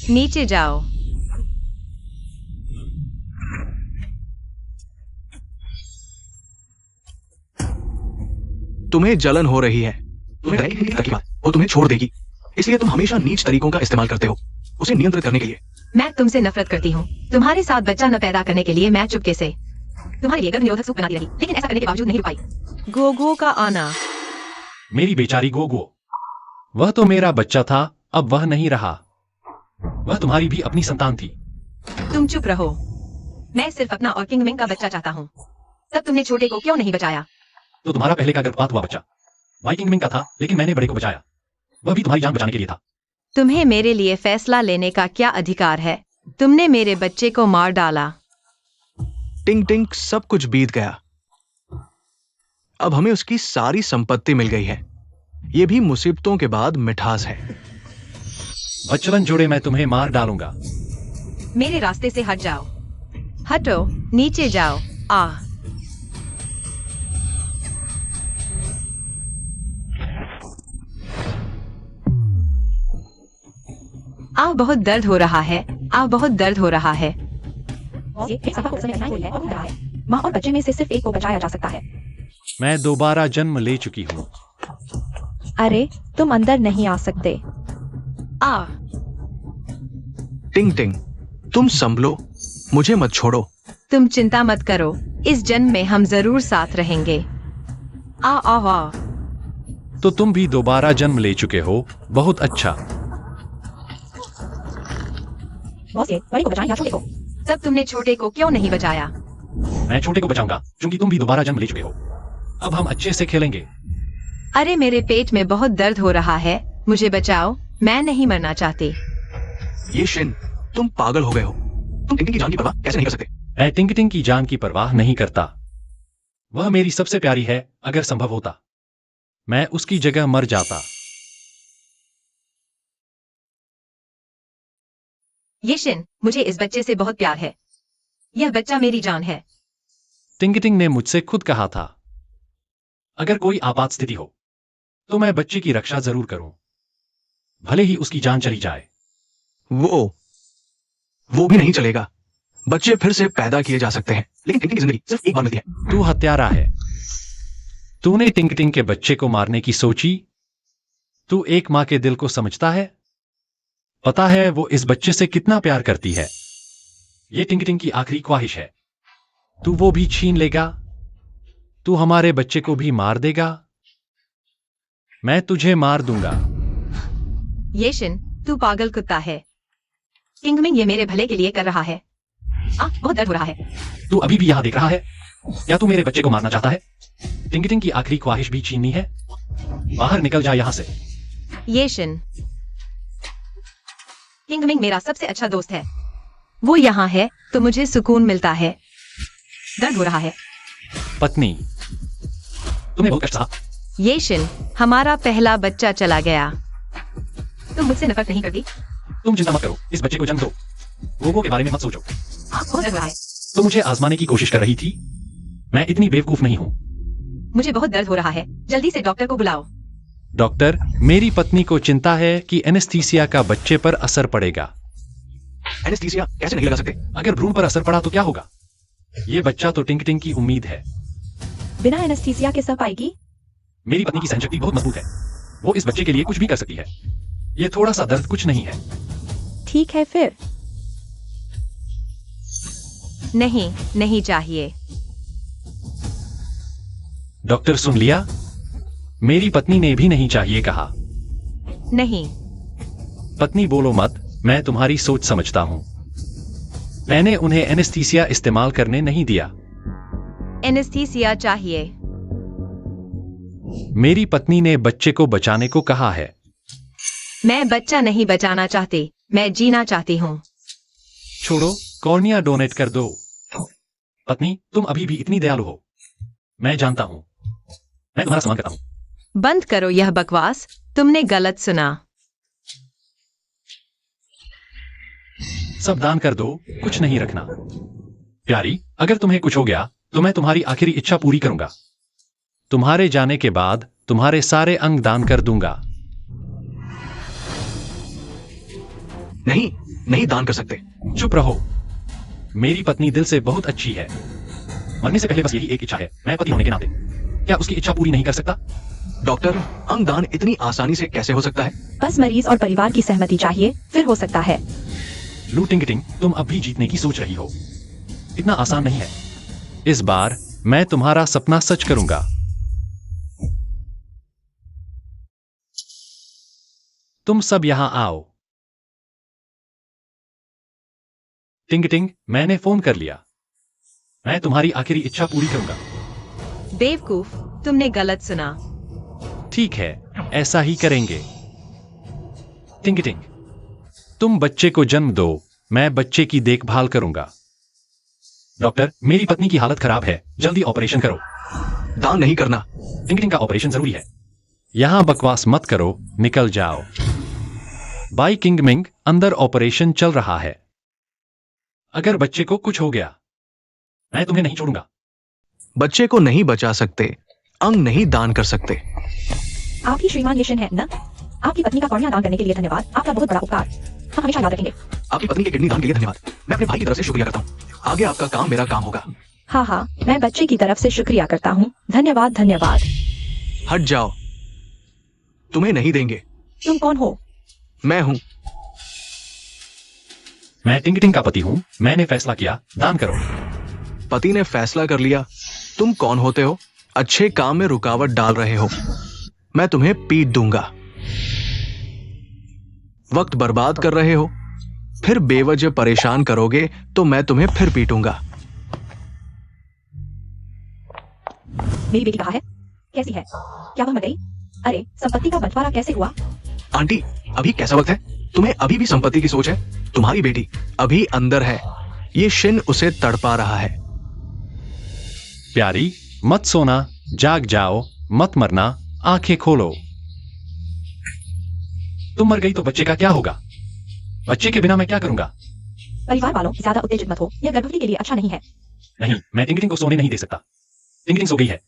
नीचे जाओ। तुम्हें जलन हो रही है। तुम्हें लगेगी कि वो तुम्हें छोड़ देगी, इसलिए तुम हमेशा नीच तरीकों का इस्तेमाल करते हो उसे नियंत्रित करने के लिए। मैं तुमसे नफरत करती हूँ। तुम्हारे साथ बच्चा न पैदा करने के लिए मैं चुपके से तुम्हारे लिए गर्भ निरोधक सूप बनाती रही, लेकिन ऐसा करने के बावजूद नहीं रुक पाई। गोगो का आना। मेरी बेचारी गोगो, वह तो मेरा बच्चा था, अब वह नहीं रहा। वह तुम्हारी भी अपनी संतान थी। तुम चुप रहो। मैं सिर्फ अपना और किंगमिंग का बच्चा चाहता हूँ। तब तुमने छोटे को क्यों नहीं बचाया? तो तुम्हारा पहले का गर्भपात हुआ बच्चा वाइकिंग मिंग का था, लेकिन मैंने बड़े को बचाया। वह भी तुम्हारी जान बचाने के लिए था। तुम्हें मेरे लिए फैसला लेने का क्या अधिकार है? तुमने मेरे बच्चे को मार डाला। टिंग टिंग, सब कुछ बीत गया। अब हमें उसकी सारी संपत्ति मिल गई है। ये भी मुसीबतों के बाद मिठास है। बचवन जोड़े, मैं तुम्हें मार डालूंगा। मेरे रास्ते से हट जाओ। हटो, नीचे जाओ। बहुत दर्द हो रहा है। बहुत दर्द हो रहा है। माँ और बच्चे में से सिर्फ एक को बचाया जा सकता है। मैं दोबारा जन्म ले चुकी हूँ। अरे, तुम अंदर नहीं आ सकते। टिंग टिंग, तुम संभलो, मुझे मत छोड़ो। तुम चिंता मत करो, इस जन्म में हम जरूर साथ रहेंगे। तो तुम भी दोबारा जन्म ले चुके हो, बहुत अच्छा। बड़े को बचाएं या छोटे को? तब तुमने छोटे को क्यों नहीं बचाया? मैं छोटे को बचाऊंगा, क्योंकि तुम भी दोबारा जन्म ले चुके हो। अब हम अच्छे से खेलेंगे। अरे, मेरे पेट में बहुत दर्द हो रहा है, मुझे बचाओ, मैं नहीं मरना चाहती। ये शिन, तुम पागल हो गए हो। तुम टिंग टिंग की जान की परवाह कैसे नहीं कर सकते? मैं टिंग टिंग की जान की परवाह नहीं करता। वह मेरी सबसे प्यारी है। अगर संभव होता मैं उसकी जगह मर जाता। ये शिन, मुझे इस बच्चे से बहुत प्यार है। यह बच्चा मेरी जान है। टिंग टिंग ने मुझसे खुद कहा था, अगर कोई आपात स्थिति हो तो मैं बच्चे की रक्षा जरूर करूं, भले ही उसकी जान चली जाए। वो भी नहीं चलेगा। बच्चे फिर से पैदा किए जा सकते हैं, लेकिन टिंग टिंग की जिंदगी सिर्फ एक बार मिलती है। तू हत्यारा है। तूने टिंग टिंग के बच्चे को मारने की सोची? तू एक माँ के दिल को समझता है? पता है वो इस बच्चे से कितना प्यार करती है। ये टिंग टिंग की आखिरी ख्वाहिश है। तू वो भी छीन लेगा? तू हमारे बच्चे को भी मार देगा? मैं तुझे मार दूंगा। ये शिन, तू पागल कुत्ता है। किंगमिंग ये मेरे भले के लिए कर रहा है। बहुत दर्द हो रहा है। तू अभी भी यहां देख रहा है? क्या तू मेरे बच्चे को मारना चाहता है? टिंग टिंग की आखिरी ख्वाहिश भी छीननी है? बाहर निकल जा यहां से। ये शिन, किंगमिंग मेरा सबसे अच्छा दोस्त है। वो यहाँ है तो मुझे सुकून मिलता है। दर्द हो रहा है। पत्नी, तुम्हें बहुत कष्ट सहा। ये शिन, हमारा पहला बच्चा चला गया। तुम मुझसे नफरत नहीं करती? तुम चिंता मत करो, इस बच्चे को जन्म दो। गोगो के बारे में मत सोचो। बहुत दर्द हो रहा है। तुम मुझे आजमाने की कोशिश कर रही थी? मैं इतनी बेवकूफ नहीं हूं। मुझे बहुत दर्द हो रहा है, जल्दी से डॉक्टर को बुलाओ। डॉक्टर, मेरी पत्नी को चिंता है कि एनेस्थीसिया का बच्चे पर असर पड़ेगा। एनेस्थीसिया कैसे नहीं लगा सकते? अगर भ्रूण पर असर पड़ा तो क्या होगा? ये बच्चा तो टिंग टिंग की उम्मीद है। बिना एनेस्थीसिया के सह पाएगी? मेरी पत्नी की सहनशक्ति बहुत मजबूत है। वो इस बच्चे के लिए कुछ भी कर सकती है। ये थोड़ा सा दर्द कुछ नहीं है। ठीक है फिर। नहीं, नहीं चाहिए। डॉक्टर सुन लिया? मेरी पत्नी ने भी नहीं चाहिए कहा। नहीं। पत्नी बोलो मत, मैं तुम्हारी सोच समझता हूं। मैंने उन्हें एनेस्थीसिया इस्तेमाल करने नहीं दिया। एनेस्थीसिया चाहिए। मेरी पत्नी ने बच्चे को बचाने को कहा है। मैं बच्चा नहीं बचाना चाहती, मैं जीना चाहती हूँ। छोड़ो, कॉर्निया डोनेट कर दो। पत्नी, तुम अभी भी इतनी दयालु हो। मैं जानता हूं। मैं तुम्हारा सम्मान करता हूं। बंद करो यह बकवास, तुमने गलत सुना। सब दान कर दो, कुछ नहीं रखना। प्यारी, अगर तुम्हें कुछ हो गया तो मैं तुम्हारी आखिरी इच्छा पूरी करूंगा। तुम्हारे जाने के बाद तुम्हारे सारे अंग दान कर दूंगा। नहीं, नहीं दान कर सकते। चुप रहो। मेरी पत्नी दिल से बहुत अच्छी है। मरने से पहले बस यही एक इच्छा है, मैं पति होने के नाते क्या उसकी इच्छा पूरी नहीं कर सकता? डॉक्टर, अंग दान इतनी आसानी से कैसे हो सकता है? बस मरीज और परिवार की सहमति चाहिए, फिर हो सकता है। लू टिंग, तुम अब भी जीतने की सोच रही हो। इतना आसान नहीं है। इस बार मैं तुम्हारा सपना सच करूंगा। तुम सब यहां आओ। टिंग, मैंने फोन कर लिया। मैं तुम्हारी आखिरी इच्छा पूरी करूंगा। बेवकूफ, तुमने गलत सुना। ठीक है, ऐसा ही करेंगे। टिंग, तुम बच्चे को जन्म दो, मैं बच्चे की देखभाल करूंगा। डॉक्टर, मेरी पत्नी की हालत खराब है, जल्दी ऑपरेशन करो। दान नहीं करना। टिंग का ऑपरेशन जरूरी है। यहां बकवास मत करो, निकल जाओ। बाई किंग मिंग, अंदर ऑपरेशन चल रहा है। अगर बच्चे को कुछ हो गया, मैं तुम्हें नहीं छोड़ूंगा। बच्चे को नहीं बचा सकते, अंग नहीं दान कर सकते। आप ही श्रीमान यशन है ना? आपकी पत्नी का कॉर्निया दान करने के लिए धन्यवाद, आपका बहुत बड़ा उपकार, हम हमेशा याद रखेंगे। आपकी पत्नी के किडनी दान के लिए धन्यवाद, मैं अपने भाई की तरफ से शुक्रिया करता हूँ। आगे आपका काम मेरा काम होगा। हाँ, मैं बच्चे की तरफ से शुक्रिया करता हूँ। धन्यवाद। हट जाओ, तुम्हें नहीं देंगे। तुम कौन हो? मैं हूँ। मैं टिंग का पति हूँ, मैंने फैसला किया, दान करो। पति ने फैसला कर लिया। तुम कौन होते हो? अच्छे काम में रुकावट डाल रहे हो। मैं तुम्हें पीट दूंगा। वक्त बर्बाद कर रहे हो, फिर बेवजह परेशान करोगे तो मैं तुम्हें फिर पीटूंगा। मेरी बेटी कहाँ है? कैसी है? क्या वह मर गई? अरे, संपत्ति का बंटवारा कैसे हुआ? आंटी, अभी कैसा वक्त है? तुम्हें अभी भी संपत्ति की सोच है? तुम्हारी बेटी अभी अंदर है, ये शिन उसे तड़पा रहा है। प्यारी, मत सोना, जाग जाओ, मत मरना, आंखें खोलो। तुम मर गई तो बच्चे का क्या होगा? बच्चे के बिना मैं क्या करूंगा? परिवार वालों, ज्यादा उत्तेजित मत हो, यह गर्भवती के लिए अच्छा नहीं है। नहीं, मैं टिंग को सोने नहीं दे सकता। टिंग सो गई है।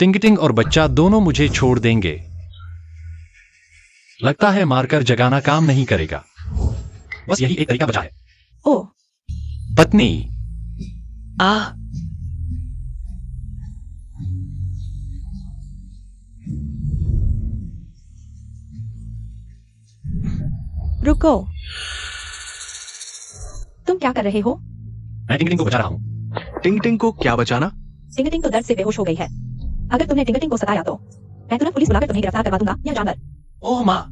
टिंग और बच्चा दोनों मुझे छोड़ देंगे। लगता है मारकर जगाना काम नहीं करेगा। बस यही एक तरीका बचा है। ओह, पत्नी। रुको, तुम क्या कर रहे हो? मैं टिंग को बचा रहा हूँ। टिंग को क्या बचाना? टिंग तो दर्द से बेहोश हो गई है। अगर तुमने टिंग को सताया तो मैं तुरंत पुलिस बुलाकर तुम्हें गिरफ्तार करवा दूंगा या जानवर। ओह माँ,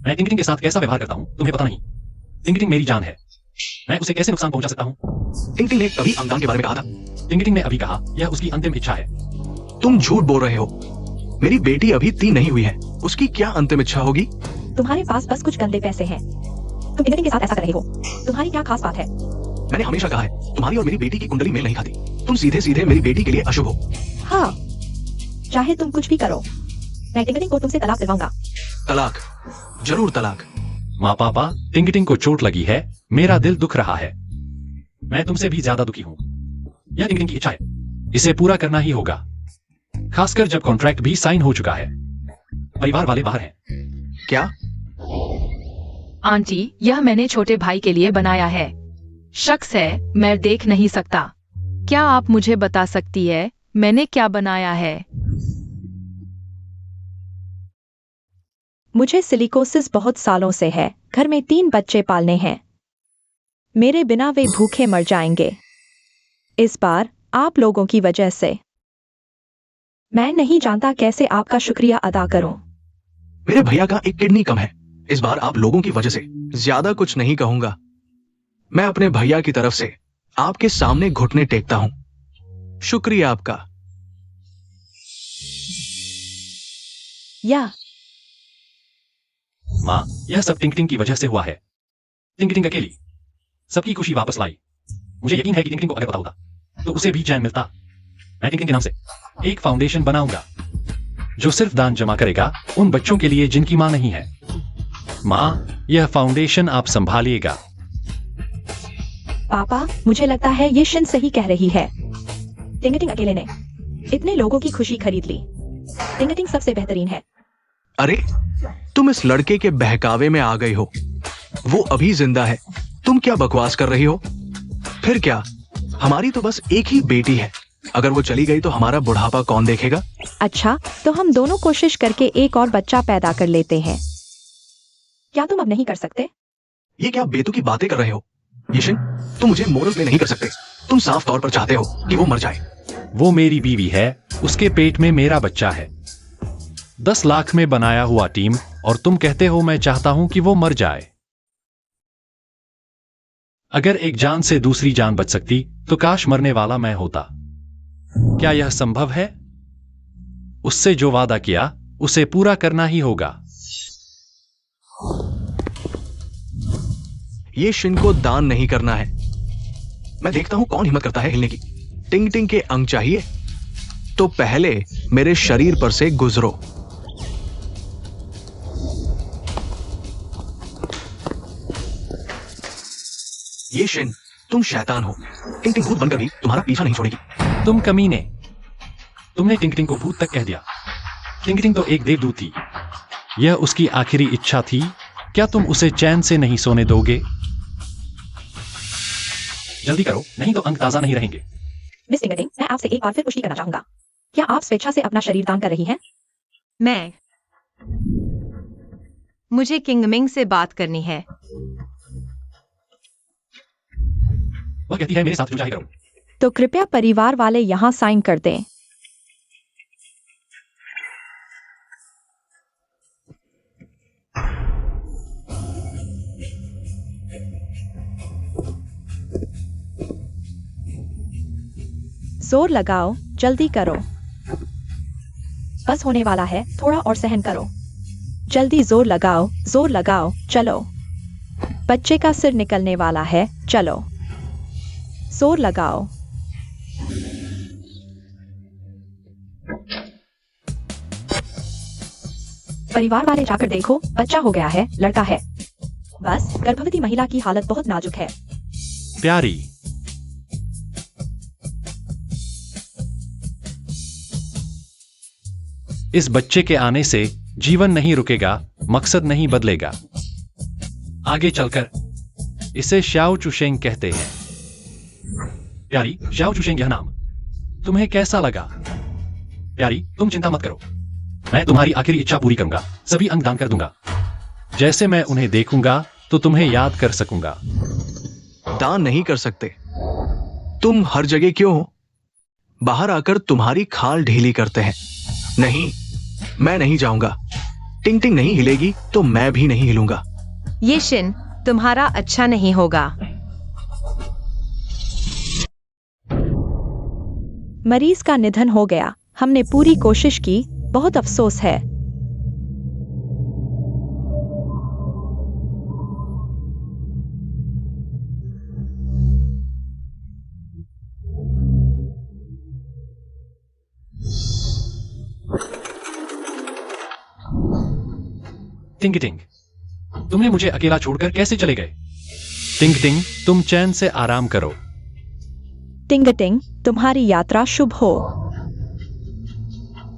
मैं टिंग के साथ कैसा व्यवहार करता हूँ तुम्हें पता नहीं। टिंग मेरी जान है, मैं उसे कैसे नुकसान पहुंचा सकता हूँ? टिंग ने कभी अंगदान के बारे में कहा था? टिंग ने अभी कहा, यह उसकी अंतिम इच्छा है। तुम झूठ बोल रहे हो। मेरी बेटी अभी 3 नहीं हुई है, उसकी क्या अंतिम इच्छा होगी? तुम्हारे पास बस कुछ गंदे पैसे हैं, तुम टिंग के साथ ऐसा कर रहे हो। तुम्हारी क्या खास बात है? मैंने हमेशा कहा है, तुम्हारी और मेरी बेटी की कुंडली मेल नहीं खाती। तुम सीधे सीधे मेरी बेटी के लिए अशुभ हो। हाँ, चाहे तुम कुछ भी करो, मैं टिंग को तुमसे तलाक दिलवाऊंगा। तलाक? जरूर तलाक। माँ पापा, टिंग को चोट लगी है, मेरा दिल दुख रहा है। मैं तुमसे भी ज्यादा दुखी हूँ। यह टिंग की इच्छा है, इसे पूरा करना ही होगा, खासकर जब कॉन्ट्रैक्ट भी साइन हो चुका है। परिवार वाले बाहर हैं। क्या? आंटी, यह मैंने छोटे भाई के लिए बनाया है। शख्स है, मैं देख नहीं सकता। क्या आप मुझे बता सकती है मैंने क्या बनाया है? मुझे सिलिकोसिस बहुत सालों से है, घर में 3 बच्चे पालने हैं। मेरे बिना वे भूखे मर जाएंगे। इस बार आप लोगों की वजह से। मैं नहीं जानता कैसे आपका शुक्रिया अदा करूं। मेरे भैया का एक किडनी कम है, इस बार आप लोगों की वजह से। ज्यादा कुछ नहीं कहूंगा। मैं अपने भैया की तरफ से आपके सामने घुटने टेकता हूं। शुक्रिया आपका। या माँ, यह सब टिंग की वजह से हुआ है। टिंग अकेली सबकी खुशी वापस लाई। मुझे यकीन है कि टिंग को अगर पता होता तो उसे भी चैन मिलता। मैं टिंग के नाम से एक फाउंडेशन बनाऊंगा जो सिर्फ दान जमा करेगा उन बच्चों के लिए जिनकी मां नहीं है। माँ, यह फाउंडेशन आप संभालिएगा। पापा, मुझे लगता है ये शिन सही कह रही है। टिंग अकेले ने इतने लोगों की खुशी खरीद ली। टिंग सबसे बेहतरीन है। अरे, तुम इस लड़के के बहकावे में आ गई हो। वो अभी जिंदा है। तुम क्या बकवास कर रही हो? फिर क्या, हमारी तो बस एक ही बेटी है। अगर वो चली गई तो हमारा बुढ़ापा कौन देखेगा? अच्छा, तो हम दोनों कोशिश करके एक और बच्चा पैदा कर लेते हैं। क्या तुम अब नहीं कर सकते? ये क्या बेतुकी बातें कर रहे हो? यशिन, तुम मुझे मोरल प्ले नहीं कर सकते। तुम साफ तौर पर चाहते हो कि वो मर जाए। वो मेरी बीवी है, उसके पेट में मेरा बच्चा है। 10 लाख में बनाया हुआ टीम, और तुम कहते हो मैं चाहता हूं कि वो मर जाए। अगर एक जान से दूसरी जान बच सकती तो काश मरने वाला मैं होता। क्या यह संभव है? उससे जो वादा किया उसे पूरा करना ही होगा। ये शिन को दान नहीं करना है। मैं देखता हूं कौन हिम्मत करता है हिलने की। टिंग टिंग के अंग चाहिए तो पहले मेरे शरीर पर से गुजरो। ये शिन, तुम शैतान हो। टिंग टिंग भूत बनकर भी तुम्हारा पीछा नहीं छोड़ेगी। तुम कमीने, तुमने टिंग टिंग को भूत तक कह दिया। टिंग टिंग तो एक देवदूत थी। यह उसकी आखिरी इच्छा थी। क्या तुम उसे चैन से नहीं सोने दोगे? जल्दी करो, नहीं तो अंग ताजा नहीं रहेंगे। मिस टिंगटिंग, मैं आपसे एक बार फिर पुष्टि करना चाहूंगा। क्या आप स्वेच्छा से अपना शरीर दान कर रही हैं? मुझे किंगमिंग से बात करनी है। वह कहती है मेरे साथ जुझाई करो। तो कृपया परिवार वाले यहाँ साइन कर दें। जोर लगाओ, जल्दी करो। बस होने वाला है, थोड़ा और सहन करो। जल्दी जोर लगाओ, चलो। बच्चे का सिर निकलने वाला है, चलो। जोर लगाओ। परिवार वाले जाकर देखो, बच्चा हो गया है, लड़का है। बस गर्भवती महिला की हालत बहुत नाजुक है। प्यारी, इस बच्चे के आने से जीवन नहीं रुकेगा, मकसद नहीं बदलेगा। आगे चलकर इसे श्याओ चुशेंग कहते हैं। प्यारी, श्याओ चुशेंग यह नाम तुम्हें कैसा लगा? प्यारी, तुम चिंता मत करो, मैं तुम्हारी आखिरी इच्छा पूरी करूंगा। सभी अंग दान कर दूंगा। जैसे मैं उन्हें देखूंगा तो तुम्हें याद कर सकूंगा। दान नहीं कर सकते। तुम हर जगह क्यों हो? बाहर आकर तुम्हारी खाल ढीली करते हैं। नहीं, मैं नहीं जाऊंगा। टिंग टिंग नहीं हिलेगी तो मैं भी नहीं हिलूंगा। ये शिन, तुम्हारा अच्छा नहीं होगा। मरीज का निधन हो गया। हमने पूरी कोशिश की, बहुत अफसोस है। टिंग टिंग, तुमने मुझे अकेला छोड़कर कैसे चले गए? टिंग टिंग, तुम चैन से आराम करो। टिंगटिंग, तुम्हारी यात्रा शुभ हो।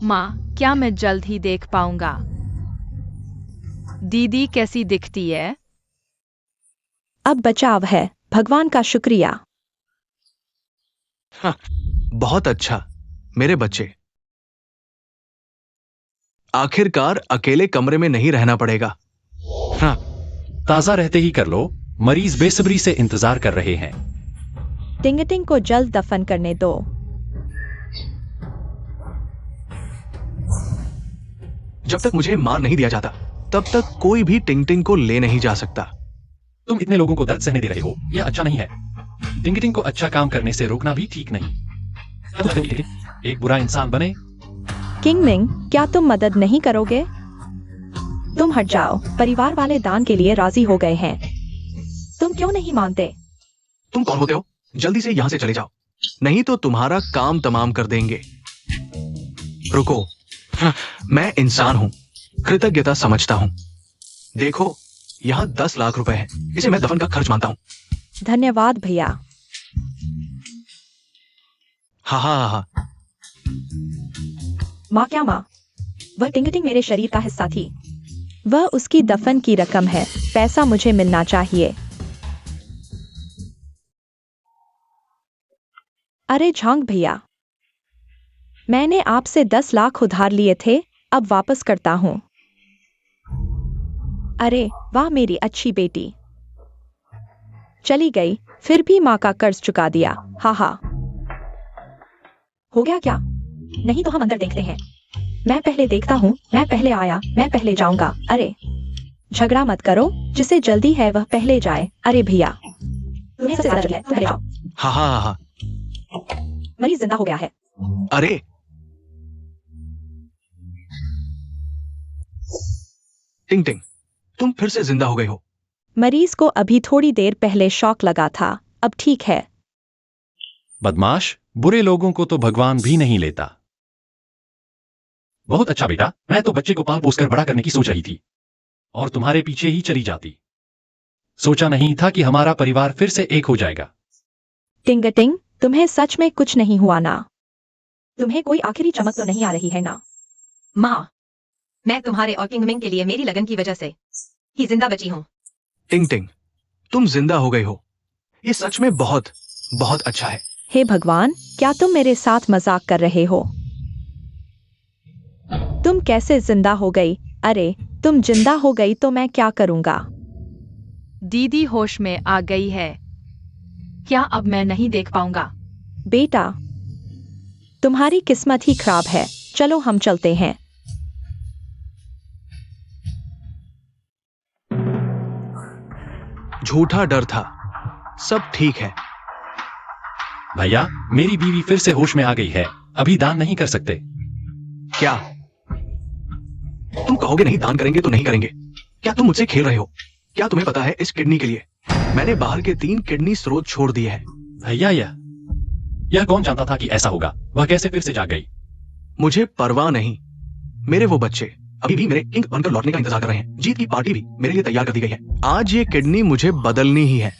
माँ, क्या मैं जल्द ही देख पाऊंगा? दीदी कैसी दिखती है? अब बचाव है, भगवान का शुक्रिया। हाँ, बहुत अच्छा मेरे बच्चे। आखिरकार अकेले कमरे में नहीं रहना पड़ेगा। हाँ, ताजा रहते ही कर लो, मरीज बेसब्री से इंतजार कर रहे हैं। टिंगटिंग को जल्द दफन करने दो। जब तक मुझे मार नहीं दिया जाता तब तक कोई भी टिंग टिंग को ले नहीं जा सकता। तुम इतने लोगों को दर्द सहने दे रहे हो, यह अच्छा नहीं है। टिंग टिंग को अच्छा काम करने से रोकना भी ठीक नहीं। एक बुरा इंसान बने। किंगमिंग, क्या तुम मदद नहीं करोगे? तुम हट जाओ, परिवार वाले दान के लिए राजी हो गए हैं। तुम क्यों नहीं मानते? तुम कौन होते हो? जल्दी से यहां से चले जाओ, नहीं तो तुम्हारा काम तमाम कर देंगे। रुको, हाँ, मैं इंसान हूं, कृतज्ञता समझता हूं। देखो, यहां 10 लाख रुपए हैं, इसे मैं दफन का खर्च मानता हूं। धन्यवाद भैया। हाँ हाँ हाँ। माँ, क्या माँ? वह टिंगटिंग मेरे शरीर का हिस्सा थी। वह उसकी दफन की रकम है। पैसा मुझे मिलना चाहिए। अरे झांग भैया, मैंने आपसे 10 लाख उधार लिए थे, अब वापस करता हूं। अरे वाह मेरी अच्छी बेटी, चली गई, फिर भी माँ का कर्ज चुका दिया। हा हा। हो गया क्या? नहीं तो हम अंदर देखते हैं। मैं पहले देखता हूँ, मैं पहले आया, मैं पहले जाऊंगा। अरे झगड़ा मत करो, जिसे जल्दी है वह पहले जाए। अरे भैया, तुम्हें सबसे ज्यादा जल्दी है, तुम पहले जाओ। हाँ हाँ हाँ हाँ। मरीज जिंदा हो गया है। अरे टिंग टिंग, तुम फिर से जिंदा हो गई हो। मरीज को अभी थोड़ी देर पहले शॉक लगा था, अब ठीक है। बदमाश, बुरे लोगों को तो भगवान भी नहीं लेता। बहुत अच्छा बेटा, मैं तो बच्चे को पाल पोस कर बड़ा करने की सोच रही थी और तुम्हारे पीछे ही चली जाती। सोचा नहीं था कि हमारा परिवार फिर से एक हो जाएगा। टिंगटिंग, तुम्हें सच में कुछ नहीं हुआ ना? तुम्हें कोई आखिरी चमक तो नहीं आ रही है ना? माँ, मैं तुम्हारे और किंगमिंग के लिए मेरी लगन की वजह से ही जिंदा बची हूँ। टिंग टिंग, तुम जिंदा हो गई हो, ये सच में बहुत बहुत अच्छा है। हे भगवान, क्या तुम मेरे साथ मजाक कर रहे हो? तुम कैसे जिंदा हो गई? अरे तुम जिंदा हो गई तो मैं क्या करूंगा? दीदी होश में आ गई है। क्या अब मैं नहीं देख पाऊंगा? बेटा, तुम्हारी किस्मत ही खराब है, चलो हम चलते हैं। झूठा डर था, सब ठीक है। भैया, मेरी बीवी फिर से होश में आ गई है, अभी दान नहीं कर सकते। क्या तुम कहोगे नहीं दान करेंगे तो नहीं करेंगे? क्या तुम मुझसे खेल रहे हो? क्या तुम्हें पता है इस किडनी के लिए मैंने बाहर के 3 किडनी स्रोत छोड़ दिए हैं। भैया, यह कौन जानता था कि ऐसा होगा? वह कैसे फिर से जाग गई? मुझे परवाह नहीं, मेरे वो बच्चे अभी भी मेरे किंग बनकर लौटने का इंतजार कर रहे हैं। जीत की पार्टी भी मेरे लिए तैयार कर दी गई है। आज ये किडनी मुझे बदलनी ही है।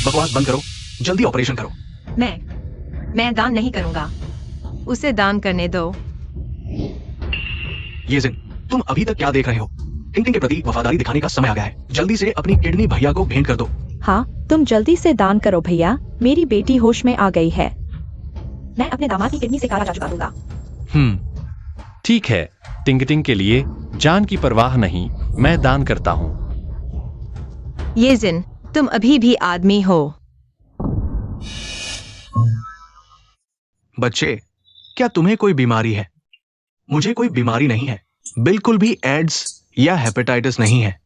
बकवास बंद करो, जल्दी ऑपरेशन करो। मैं दान नहीं करूंगा, उसे दान करने दो। ये जिन, तुम अभी तक क्या देख रहे हो? टिंग टिंग के प्रति वफादारी दिखाने का समय आ गया है। जल्दी से अपनी किडनी भैया को भेंट कर दो। हाँ, तुम जल्दी से दान करो भैया, मेरी बेटी होश में आ गई है। मैं अपने दामाद की किडनी से काला जादू करूंगा। ठीक है, टिंग के लिए जान की परवाह नहीं, मैं दान करता हूँ। ये जिन, तुम अभी भी आदमी हो। बच्चे, क्या तुम्हें कोई बीमारी है? मुझे कोई बीमारी नहीं है, बिल्कुल भी एड्स या हेपेटाइटिस नहीं है।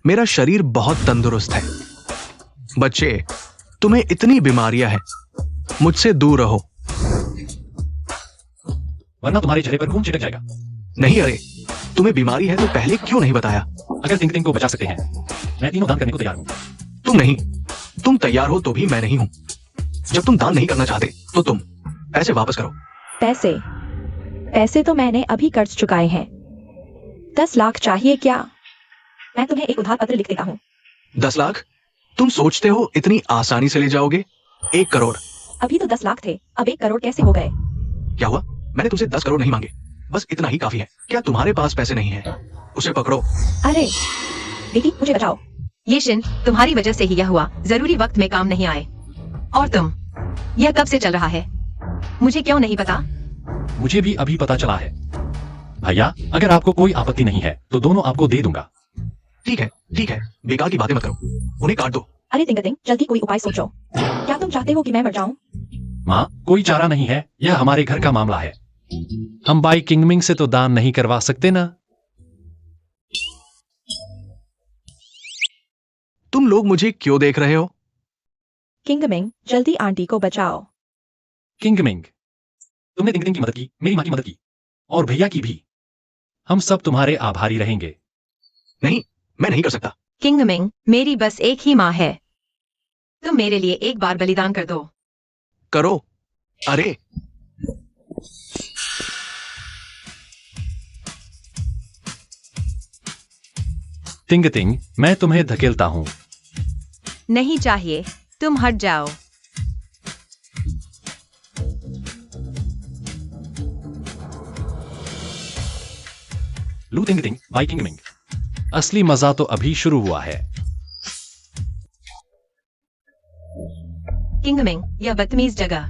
मेरा शरीर बहुत तंदुरुस्त है। बच्चे, तुम्हें इतनी बीमारियां हैं, मुझसे दूर रहो, वरना तुम्हारे चेहरे पर खून छिटक जाएगा। नहीं। अरे तुम्हें बीमारी है तो पहले क्यों नहीं बताया? अगर टिंग को बचा सकते हैं, मैं तीनों दान करने को तैयार हूँ। तुम नहीं, तुम तैयार हो तो भी मैं नहीं हूं। जब तुम दान नहीं करना चाहते तो तुम पैसे वापस करो। पैसे तो मैंने अभी कर्ज चुकाए हैं। 10 लाख चाहिए क्या? मैं तुम्हें एक उधार पत्र लिख देता हूँ। 10 लाख? तुम सोचते हो इतनी आसानी से ले जाओगे? 1 करोड़। अभी तो 10 लाख थे, अब 1 करोड़ कैसे हो गए? क्या हुआ? मैंने तुमसे 10 करोड़ नहीं मांगे, बस इतना ही काफी है। क्या तुम्हारे पास पैसे नहीं है? उसे पकड़ो। अरे बेटी, मुझे बचाओ। ये शिन, तुम्हारी वजह से ही यह हुआ, जरूरी वक्त में काम नहीं आए। और तुम, यह कब से चल रहा है? मुझे क्यों नहीं पता? मुझे भी अभी पता चला है। भैया, अगर आपको कोई आपत्ति नहीं है तो दोनों आपको दे दूंगा। ठीक है, बेकार की बातें मत करो, उन्हें काट दो। अरे टिंग, जल्दी कोई उपाय सोचो। क्या तुम चाहते हो कि मैं मर जाऊं? माँ, कोई चारा नहीं है, यह हमारे घर का मामला है। हम बाई किंगमिंग से तो दान नहीं करवा सकते ना। तुम लोग मुझे क्यों देख रहे हो? किंगमिंग, जल्दी आंटी को बचाओ। किंगमिंग, तुमने टिंग की मदद की, मेरी माँ की मदद की और भैया की भी। हम सब तुम्हारे आभारी रहेंगे। नहीं, मैं नहीं कर सकता। किंगमिंग, मेरी बस एक ही माँ है, तुम मेरे लिए एक बार बलिदान कर दो। करो। अरे टिंग, मैं तुम्हें धकेलता हूँ। नहीं चाहिए, तुम हट जाओ। लू टिंग बाई किंगमिंग। असली मजा तो अभी शुरू हुआ है। किंगमिंग, यह बदतमीज जगह।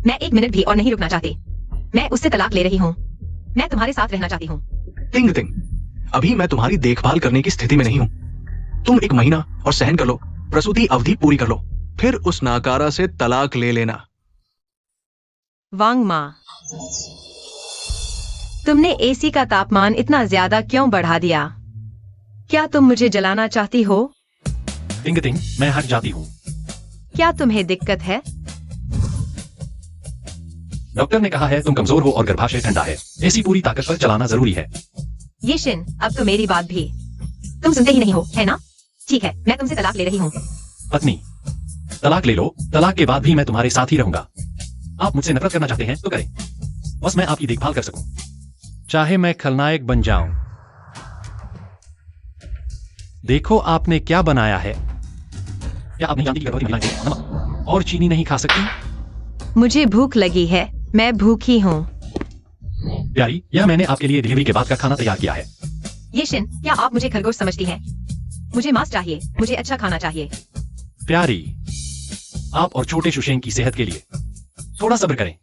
मैं 1 मिनट भी और नहीं रुकना चाहती। मैं उससे तलाक ले रही हूँ। मैं तुम्हारे साथ रहना चाहती हूँ। टिंग टिंग, अभी मैं तुम्हारी देखभाल करने की स्थिति में नहीं हूँ। तुम 1 महीना और सहन कर लो, प्रसूति अवधि पूरी कर लो, फिर उस नाकारा से तलाक ले लेना। वांग माँ, तुमने एसी का तापमान इतना ज्यादा क्यों बढ़ा दिया? क्या तुम मुझे जलाना चाहती हो? टिंग टिंग, मैं हट जाती हूँ। क्या तुम्हें दिक्कत है? डॉक्टर ने कहा है तुम कमजोर हो और गर्भाशय ठंडा है, एसी पूरी ताकत पर चलाना जरूरी है। ये शिन, अब तो मेरी बात भी तुम सुनते ही नहीं हो, है ना? ठीक है, मैं तुमसे तलाक ले रही हूँ। पत्नी, तलाक ले लो, तलाक के बाद भी मैं तुम्हारे साथ ही रहूंगा। आप मुझसे नफरत करना चाहते हैं तो करें, बस मैं आपकी देखभाल कर सकूं। चाहे मैं खलनायक बन जाऊं। देखो आपने क्या बनाया है। क्या आप नहीं जानती कि गर्भवती महिलाएं नमक और चीनी नहीं खा सकती? मुझे भूख लगी है, मैं भूखी हूँ। प्यारी, यह मैंने आपके लिए डिलीवरी के बाद का खाना तैयार किया है। ये शिन, क्या आप मुझे खरगोश समझती हैं? मुझे मांस चाहिए, मुझे अच्छा खाना चाहिए। प्यारी, आप और छोटे सुशेन की सेहत के लिए थोड़ा सब्र करें।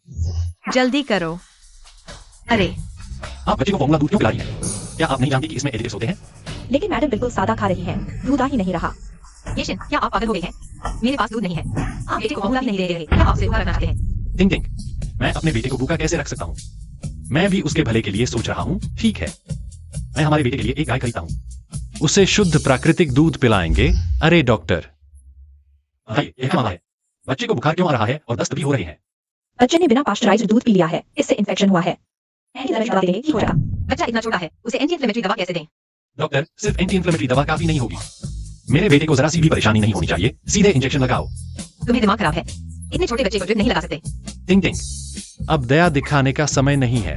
जल्दी करो। अरे, आप बच्चे को फॉर्मूला दूध क्यों पिला रही हैं? क्या आप नहीं जानती कि इसमें एडिटिव्स होते हैं? लेकिन मैडम बिल्कुल सादा खा रही है, दूध आ ही नहीं रहा। ये शिन, क्या आप पागल हो गए हैं? मेरे पास दूध नहीं है। आप बेटे को फॉर्मूला भी नहीं दे रहे। क्या आप उसे भूखा रखना चाहते हैं? टिंग टिंग, मैं अपने बेटे को भूखा कैसे रख सकता हूँ? मैं भी उसके भले के लिए सोच रहा हूँ। ठीक है, मैं हमारे बेटे के लिए एक गाय खरीदता हूँ। उसे शुद्ध प्राकृतिक दूध पिलाएंगे। अरे डॉक्टर, भाई यह क्या मामला है? बच्चे को बुखार क्यों आ रहा है और दस्त भी हो रहे हैं? बच्चे ने बिना पास्चराइज्ड दूध पी लिया है, इससे इन्फेक्शन हुआ है। एंटी दवा देंगे, ठीक हो जाएगा। बच्चा इतना छोटा है, उसे एंटी इन्फ्लेमेटरी दवा कैसे दें? डॉक्टर, सिर्फ एंटी इन्फ्लेमेटरी दवा काफी नहीं होगी। मेरे बेटे को जरा सी भी परेशानी नहीं होनी चाहिए, सीधे इंजेक्शन लगाओ। तुम्हें दिमाग खराब है? इतने छोटे बच्चे को ड्रिप नहीं लगा सकते। टिंग टिंग, अब दया दिखाने का समय नहीं है।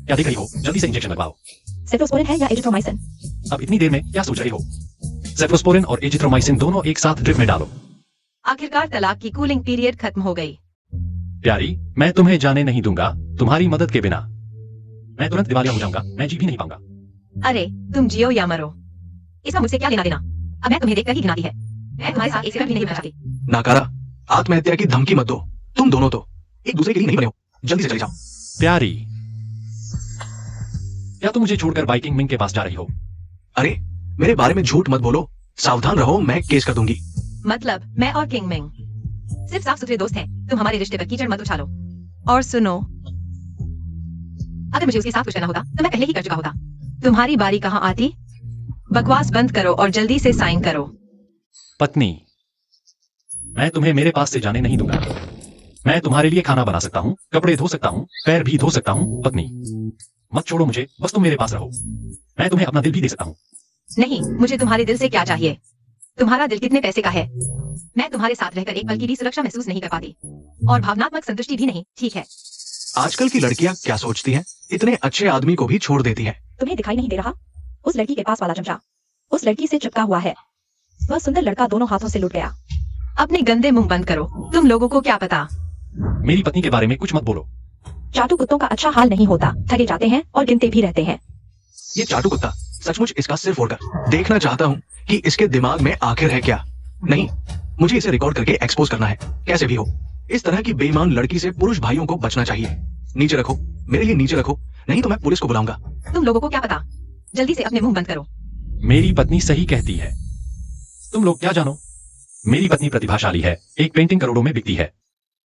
क्या देख रही हो? जल्दी से इंजेक्शन लगवाओ। सेफ्लोस्पोरिन है या एजिथ्रोमाइसिन? अब इतनी देर में क्या सोच रही हो? सेफ्लोस्पोरिन और एजिथ्रोमाइसिन दोनों एक साथ ड्रिप में डालो। आखिरकार तलाक की कूलिंग पीरियड खत्म हो गई। प्यारी, मैं तुम्हें जाने नहीं दूंगा तुम्हारी मदद के बिना। मैं तुरंत दिवालिया हो जाऊंगा, मैं जी भी नहीं पाऊंगा। अरे, तुम जियो या मरो, इसका मुझसे क्या लेना देना? अब मैं तुम्हें देखकर ही गिनाती है। मैं तुम्हारे साथ एक सेकंड भी नहीं रहना चाहती। नाकारा, आत्महत्या की धमकी मत दो। तुम दोनों तो एक दूसरे के लिए नहीं बने हो। जल्दी से चले जाओ। प्यारी, क्या तुम मुझे छोड़कर बाइकिंग मिंग के पास जा रही हो? अरे, मेरे बारे में झूठ मत बोलो। सावधान रहो, मैं केस कर दूंगी। मतलब मैं और किंग मिंग सिर्फ साफ सुथरे दोस्त हैं। तुम हमारे रिश्ते पर कीचड़ मत उछालो। और सुनो, अगर मुझे उसके साथ कुछ करना होता तो मैं पहले ही कर चुका होता। तुम्हारी बारी कहाँ आती? बकवास बंद करो और जल्दी से साइन करो। पत्नी, मैं तुम्हें मेरे पास से जाने नहीं दूंगा। मैं तुम्हारे लिए खाना बना सकता हूँ, कपड़े धो सकता हूँ, पैर भी धो सकता हूँ। पत्नी, मत छोड़ो मुझे, बस तुम मेरे पास रहो। मैं तुम्हें अपना दिल भी दे सकता हूँ। नहीं, मुझे तुम्हारे दिल से क्या चाहिए? तुम्हारा दिल कितने पैसे का है? मैं तुम्हारे साथ रहकर एक पल की भी सुरक्षा महसूस नहीं कर पाती, और भावनात्मक संतुष्टि भी नहीं। ठीक है, आजकल की लड़कियां क्या सोचती हैं? इतने अच्छे आदमी को भी छोड़ देती हैं। तुम्हें दिखाई नहीं दे रहा? उस लड़की के पास वाला चमचा उस लड़की से चिपका हुआ है। वह सुंदर लड़का दोनों हाथों से लुट गया। अपने गंदे मुंह बंद करो। तुम लोगों को क्या पता? मेरी पत्नी के बारे में कुछ मत बोलो। चाटू कुत्तों का अच्छा हाल नहीं होता, थके जाते हैं और गिनते भी रहते हैं। ये चाटू कुत्ता सचमुच इसका सिर फोड़कर देखना चाहता हूँ कि इसके दिमाग में आखिर है क्या। नहीं, मुझे इसे रिकॉर्ड करके एक्सपोज करना है, कैसे भी हो। इस तरह की बेईमान लड़की से पुरुष भाइयों को बचना चाहिए। नीचे रखो, मेरे लिए नीचे रखो, नहीं तो मैं पुलिस को बुलाऊंगा। तुम लोगों को क्या पता? जल्दी से अपने मुंह बंद करो। मेरी पत्नी सही कहती है। तुम लोग क्या जानो? मेरी पत्नी प्रतिभाशाली है। एक पेंटिंग करोड़ों में बिकती है।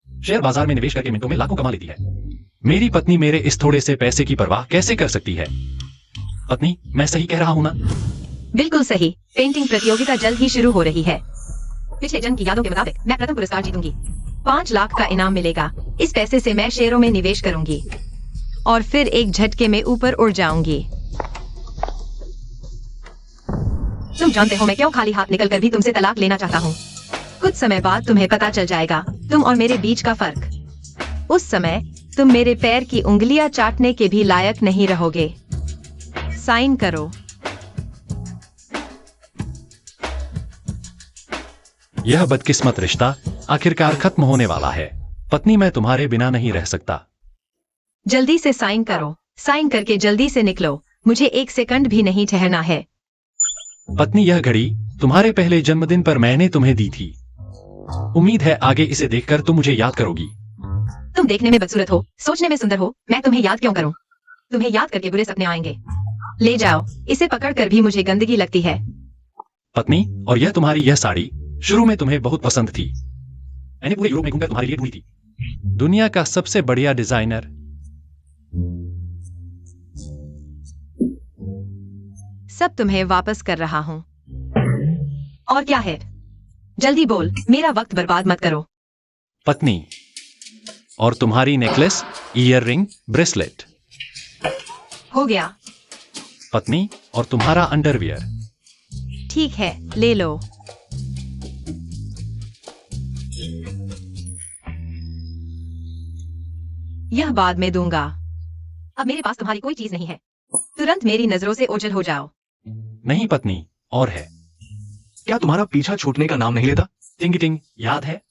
शेयर बाजार में निवेश करके मिनटों में लाखों कमा लेती है। मेरी पत्नी मेरे इस थोड़े से पैसे की परवाह कैसे कर सकती है? पत्नी, मैं सही कह रहा हूं ना? बिल्कुल सही। पेंटिंग प्रतियोगिता जल्द ही शुरू हो रही है। पिछले जन्म की यादों के मुताबिक मैं प्रथम पुरस्कार जीतूंगी। 5 लाख का इनाम मिलेगा। इस पैसे से मैं शेयरों में निवेश करूंगी और फिर एक झटके में ऊपर उड़ जाऊंगी। तुम जानते हो मैं क्यों खाली हाथ निकलकर भी तुमसे तलाक लेना चाहता हूँ। कुछ समय बाद तुम्हें पता चल जाएगा तुम और मेरे बीच का फर्क। उस समय तुम मेरे पैर की उंगलियां चाटने के भी लायक नहीं रहोगे। साइन करो। यह बदकिस्मत रिश्ता आखिरकार खत्म होने वाला है। पत्नी, मैं तुम्हारे बिना नहीं रह सकता। जल्दी से साइन करो। साइन करके जल्दी से निकलो। मुझे 1 सेकंड भी नहीं ठहरना है। पत्नी, यह घड़ी तुम्हारे पहले जन्मदिन पर मैंने तुम्हें दी थी। उम्मीद है आगे इसे देखकर तुम मुझे याद करोगी। तुम देखने में बदसूरत हो, सोचने में सुंदर हो, मैं तुम्हें याद क्यों करूं? तुम्हें याद करके बुरे सपने आएंगे। ले जाओ, इसे पकड़कर भी मुझे गंदगी लगती है। पत्नी, और यह तुम्हारी यह साड़ी शुरू में तुम्हें बहुत पसंद थी। मैंने पूरे यूरोप में घूमकर तुम्हारे लिए ढूंढी थी। दुनिया का सबसे बढ़िया डिजाइनर। सब तुम्हें वापस कर रहा हूँ। और क्या है? जल्दी बोल, मेरा वक्त बर्बाद मत करो। पत्नी, और तुम्हारी नेकलेस, ईयर रिंग, ब्रेसलेट। हो गया। पत्नी, और तुम्हारा अंडरवियर। ठीक है, ले लो। यह बाद में दूंगा। अब मेरे पास तुम्हारी कोई चीज नहीं है। तुरंत मेरी नजरों से ओझल हो जाओ। नहीं पत्नी, और है। क्या तुम्हारा पीछा छूटने का नाम नहीं लेता? टिंग टिंग, याद है?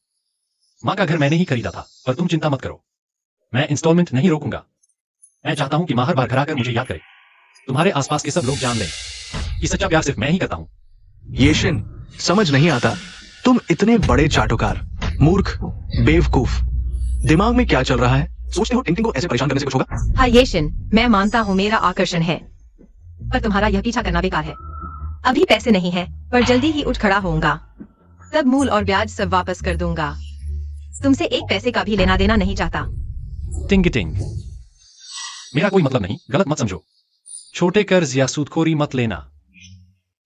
माँ का घर मैंने ही खरीदा था, पर तुम चिंता मत करो। मैं इंस्टॉलमेंट नहीं रोकूंगा। मैं चाहता हूँ कि माँ हर बार घर आकर मुझे याद करे। तुम्हारे आसपास के सब लोग जान लें कि सच्चा प्यार सिर्फ मैं ही करता हूँ। येशिन, समझ नहीं आता, तुम इतने बड़े चाटुकार, मूर्ख, बेवकूफ। दिमाग में क्या चल रहा है? सोचते हो टिंग टिंग को ऐसे परेशान करने से कुछ होगा? हाँ येशिन, मैं मानता हूँ मेरा आकर्षण है, पर तुम्हारा यह पीछा करना बेकार है। अभी पैसे नहीं है, पर जल्दी ही उठ खड़ा होऊंगा। तब मूल और ब्याज सब वापस कर दूंगा। तुमसे एक पैसे का भी लेना देना नहीं चाहता। टिंग टिंग, मेरा कोई मतलब नहीं, गलत मत समझो। छोटे कर्ज या सूदखोरी मत लेना,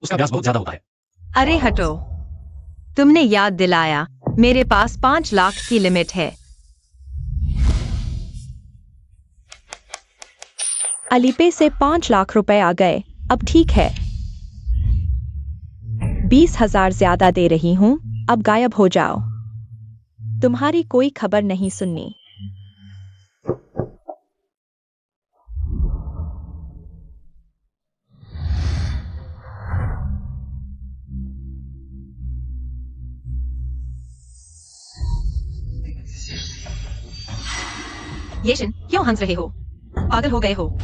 उसका ब्याज बहुत ज्यादा होता है। अरे हटो, तुमने याद दिलाया। मेरे पास 5 लाख की लिमिट है। अलीपे से 5 लाख रुपए आ गए। अब ठीक है, 20,000 ज्यादा दे रही हूँ। अब गायब हो जाओ, तुम्हारी कोई खबर नहीं सुननी। येशिन, क्यों हंस रहे हो? पागल हो गए हो?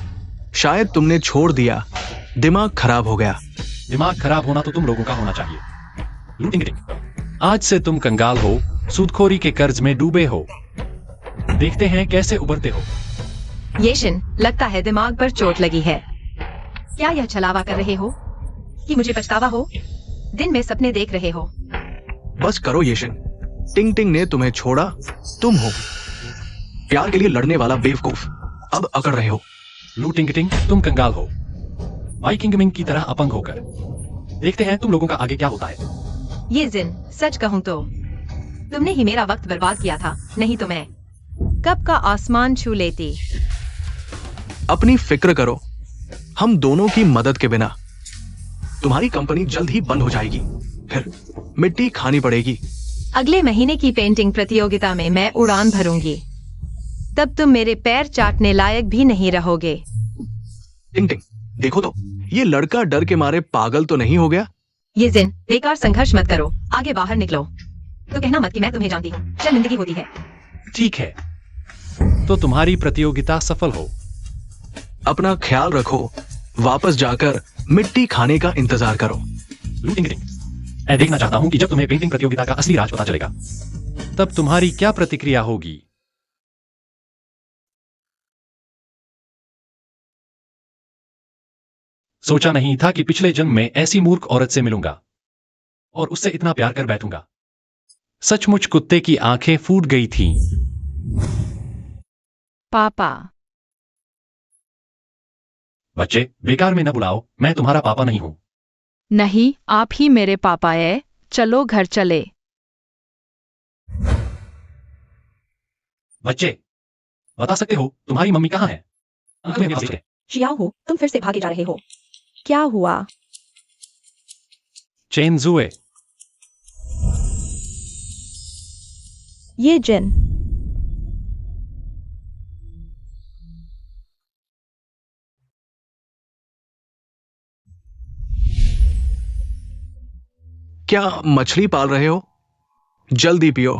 शायद तुमने छोड़ दिया, दिमाग खराब हो गया। दिमाग खराब होना तो तुम लोगों का होना चाहिए। लूटिंग टिंग, आज से तुम कंगाल हो, सूदखोरी के कर्ज में डूबे हो। देखते हैं कैसे उबरते हो। येशिन, लगता है दिमाग पर चोट लगी है। क्या यह छलावा कर रहे हो कि मुझे पछतावा हो? दिन में सपने देख रहे हो? बस करो येशिन, टिंग टिंग ने तुम्हें छोड़ा, तुम हो प्यार के लिए लड़ने वाला बेवकूफ, अब अकड़ रहे हो। लूटिंग टिंग, तुम कंगाल हो, वाइकिंग मिंग की तरह अपंग होकर। देखते हैं तुम लोगों का आगे क्या होता है। ये जिन, सच कहूं तो तुमने ही मेरा वक्त बर्बाद किया था, नहीं तो मैं कब का आसमान छू लेती। अपनी फिक्र करो, हम दोनों की मदद के बिना तुम्हारी कंपनी जल्द ही बंद हो जाएगी, फिर मिट्टी खानी पड़ेगी। अगले महीने की पेंटिंग प्रतियोगिता में मैं उड़ान भरूंगी, तब तुम मेरे पैर चाटने लायक भी नहीं रहोगे। टिंग टिंग, देखो तो, ये लड़का डर के मारे पागल तो नहीं हो गया? ये जिन, बेकार संघर्ष मत करो, आगे बाहर निकलो। तो कहना मत कि मैं तुम्हें जानती हूँ, शर्मिंदगी होती है। ठीक है, तो तुम्हारी प्रतियोगिता सफल हो। अपना ख्याल रखो, वापस जाकर मिट्टी खाने का इंतजार करो। लूटिंग टिंग, मैं देखना चाहता हूं कि जब तुम्हें पेंटिंग प्रतियोगिता का असली राज पता चलेगा, तब तुम्हारी क्या प्रतिक्रिया होगी। सोचा नहीं था कि पिछले जन्म में ऐसी मूर्ख औरत से मिलूंगा और उससे इतना प्यार कर बैठूंगा। सचमुच कुत्ते की आंखें फूट गई थीं। पापा, बच्चे, बेकार में न बुलाओ, मैं तुम्हारा पापा नहीं हूं। नहीं, आप ही मेरे पापा है। चलो घर चले। बच्चे, बता सकते हो तुम्हारी मम्मी कहाँ है? अंकल मेरे पास है। शियाओ हो, तुम फिर से भागे जा रहे हो। क्या हुआ? चेनजुए, ये जिन, क्या मछली पाल रहे हो? जल्दी पियो।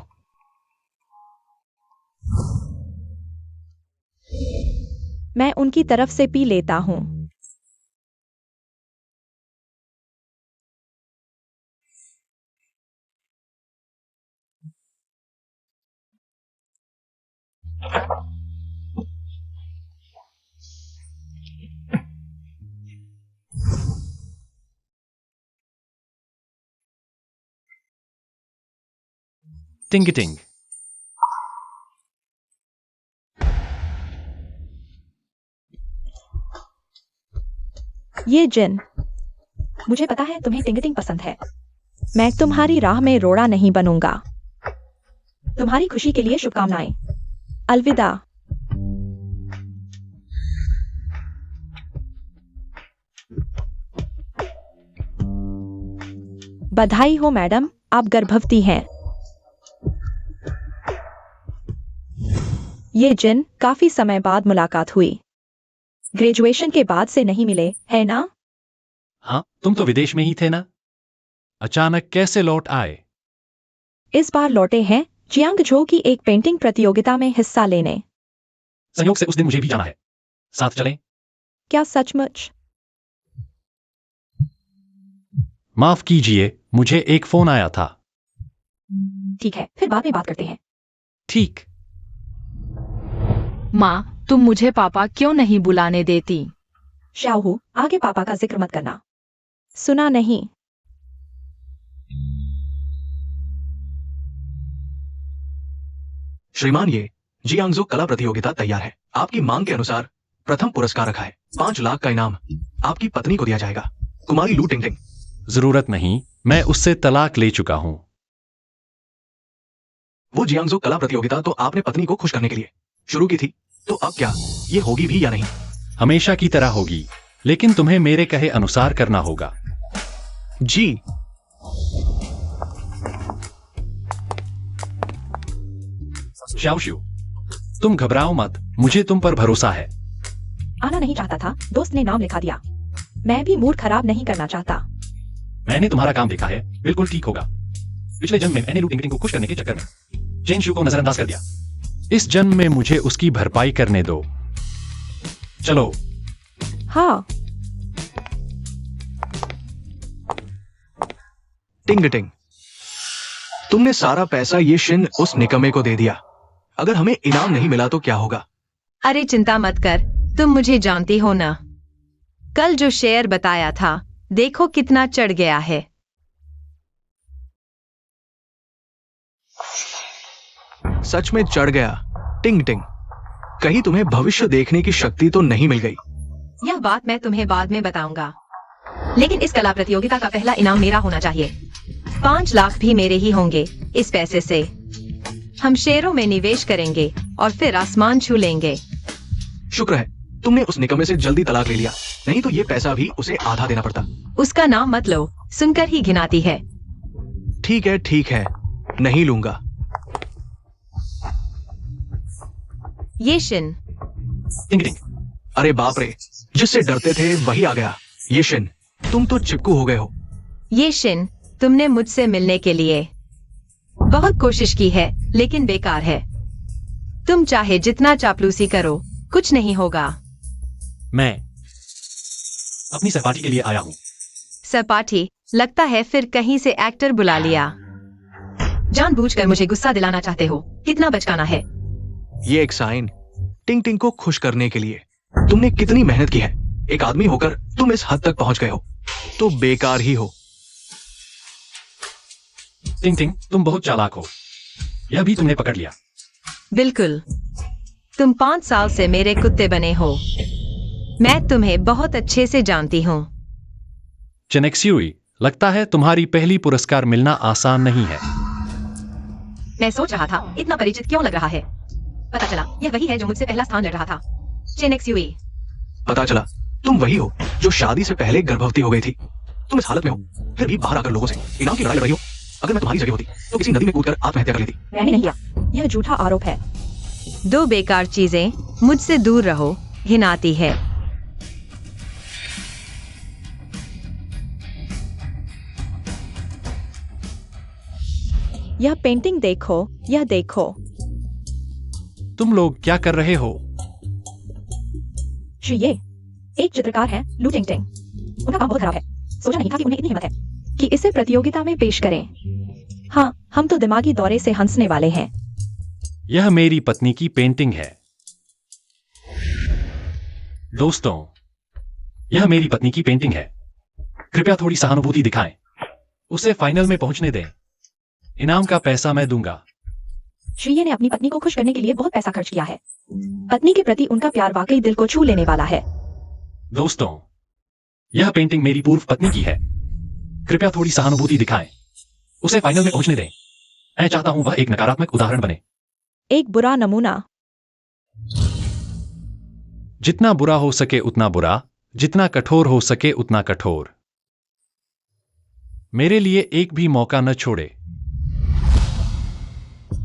मैं उनकी तरफ से पी लेता हूँ। टिंग टिंग। ये जिन, मुझे पता है तुम्हें टिंगटिंग पसंद है। मैं तुम्हारी राह में रोड़ा नहीं बनूंगा। तुम्हारी खुशी के लिए शुभकामनाएं। अलविदा। बधाई हो मैडम, आप गर्भवती हैं। ये जिन, काफी समय बाद मुलाकात हुई। ग्रेजुएशन के बाद से नहीं मिले, है ना? हाँ, तुम तो विदेश में ही थे ना? अचानक कैसे लौट आए? इस बार लौटे हैं जियांगजो की एक पेंटिंग प्रतियोगिता में हिस्सा लेने। संयोग से उस दिन मुझे भी जाना है। साथ चलें? क्या सचमुच? माफ कीजिए, मुझे एक फोन आया था। ठीक है, फिर बाद में बात करते हैं। ठीक। माँ, तुम मुझे पापा क्यों नहीं बुलाने देती? शाहू, आगे पापा का जिक्र मत करना। सुना नहीं? श्रीमान, ये जियांगजो कला प्रतियोगिता तैयार है। आपकी मांग के अनुसार प्रथम पुरस्कार रखा है। 5 लाख का इनाम आपकी पत्नी को दिया जाएगा, कुमारी लू टिंगटिंग। जरूरत नहीं, मैं उससे तलाक ले चुका हूं। वो जियांगजो कला प्रतियोगिता तो आपने पत्नी को खुश करने के लिए शुरू की थी, तो अब क्या ये होगी भी या नहीं? हमेशा की तरह होगी, लेकिन तुम्हें मेरे कहे अनुसार करना होगा। जी। शाओशू, तुम घबराओ मत, मुझे तुम पर भरोसा है। आना नहीं चाहता था, दोस्त ने नाम लिखा दिया। मैं भी मूड खराब नहीं करना चाहता। मैंने तुम्हारा काम देखा है, बिल्कुल ठीक होगा। पिछले जन्म में मैंने लू टिंगटिंग को खुश करने के चक्कर में चेन शू को नजरअंदाज कर दिया। इस जन्म में मुझे उसकी भरपाई करने दो। चलो। हाँ। टिंगटिंग, तुमने सारा पैसा ये शिन उस निकम्मे को दे दिया। अगर हमें इनाम नहीं मिला तो क्या होगा? अरे चिंता मत कर, तुम मुझे जानती हो ना। कल जो शेयर बताया था, देखो कितना चढ़ गया है। सच में चढ़ गया। टिंगटिंग, कहीं तुम्हें भविष्य देखने की शक्ति तो नहीं मिल गई? यह बात मैं तुम्हें बाद में बताऊंगा, लेकिन इस कला प्रतियोगिता का पहला इनाम मेरा होना चाहिए। 5 लाख भी मेरे ही होंगे। इस पैसे से हम शेयरों में निवेश करेंगे और फिर आसमान छू लेंगे। शुक्र है तुमने उस निकम्मे से जल्दी तलाक ले लिया, नहीं तो ये पैसा भी उसे आधा देना पड़ता। उसका नाम मत लो, सुनकर ही घिनाती है। ठीक है, नहीं लूंगा। ये शिन। टिंगटिंग, अरे बाप रे, जिससे डरते थे वही आ गया। ये शिन, तुम तो चिपकू हो गए हो। ये शिन, तुमने मुझसे मिलने के लिए बहुत कोशिश की है, लेकिन बेकार है। तुम चाहे जितना चापलूसी करो, कुछ नहीं होगा। मैं अपनी सहपाठी के लिए आया हूं। सपाटी, लगता है फिर कहीं से एक्टर बुला लिया। जानबूझकर मुझे गुस्सा दिलाना चाहते हो, कितना बचकाना है। ये एक साइन, टिंगटिंग को खुश करने के लिए तुमने कितनी मेहनत की है। एक आदमी होकर तुम इस हद तक पहुंच गए हो, तो बेकार ही हो। टिंगटिंग, तुम बहुत चालाक हो। यह भी तुमने पकड़ लिया। बिल्कुल। तुम 5 साल से मेरे कुत्ते बने हो। मैं तुम्हें बहुत अच्छे से जानती हूँ। चेनेक्स्यूई, लगता है तुम्हारी पहली पुरस्कार मिलना आसान नहीं है। मैं सोच रहा था, इतना परिचित क्यों लग रहा है। पता चला यह वही है जो मुझसे पहला स्थान लड़ रहा था। चेनेक्स्यूई। पता चला तुम वही हो जो शादी से पहले गर्भवती हो गई थी। तुम इस हालत में हो, फिर भी बाहर आकर लोगों से इनाम की लड़ाई लड़ रही हो। अगर मैं तुम्हारी जगह होती तो किसी नदी में कूदकर आत्महत्या कर लेती। मैंने नहीं किया, यह झूठा आरोप है। 2 बेकार चीजें, मुझसे दूर रहो, घिनाती है। यह पेंटिंग देखो, यह देखो। तुम लोग क्या कर रहे हो? ये एक चित्रकार है, लू टिंगटिंग। उनका काम बहुत खराब है। सोचा नहीं था कि उन्हें इतनी हिम्मत है कि इसे प्रतियोगिता में पेश करें। हाँ, हम तो दिमागी दौरे से हंसने वाले हैं। यह मेरी पत्नी की पेंटिंग है। दोस्तों, यह मेरी पत्नी की पेंटिंग है। कृपया थोड़ी सहानुभूति दिखाएं। उसे फाइनल में पहुंचने दें। इनाम का पैसा मैं दूंगा। श्रीये ने अपनी पत्नी को खुश करने के लिए बहुत पैसा खर्च किया है। पत्नी के प्रति उनका प्यार वाकई दिल को छू लेने वाला है। दोस्तों, यह पेंटिंग मेरी पूर्व पत्नी की है। कृपया थोड़ी सहानुभूति दिखाएं। उसे फाइनल में पहुंचने दें। मैं चाहता हूं वह एक नकारात्मक उदाहरण बने। एक बुरा नमूना। जितना बुरा हो सके उतना बुरा, जितना कठोर हो सके उतना कठोर। मेरे लिए एक भी मौका न छोड़े।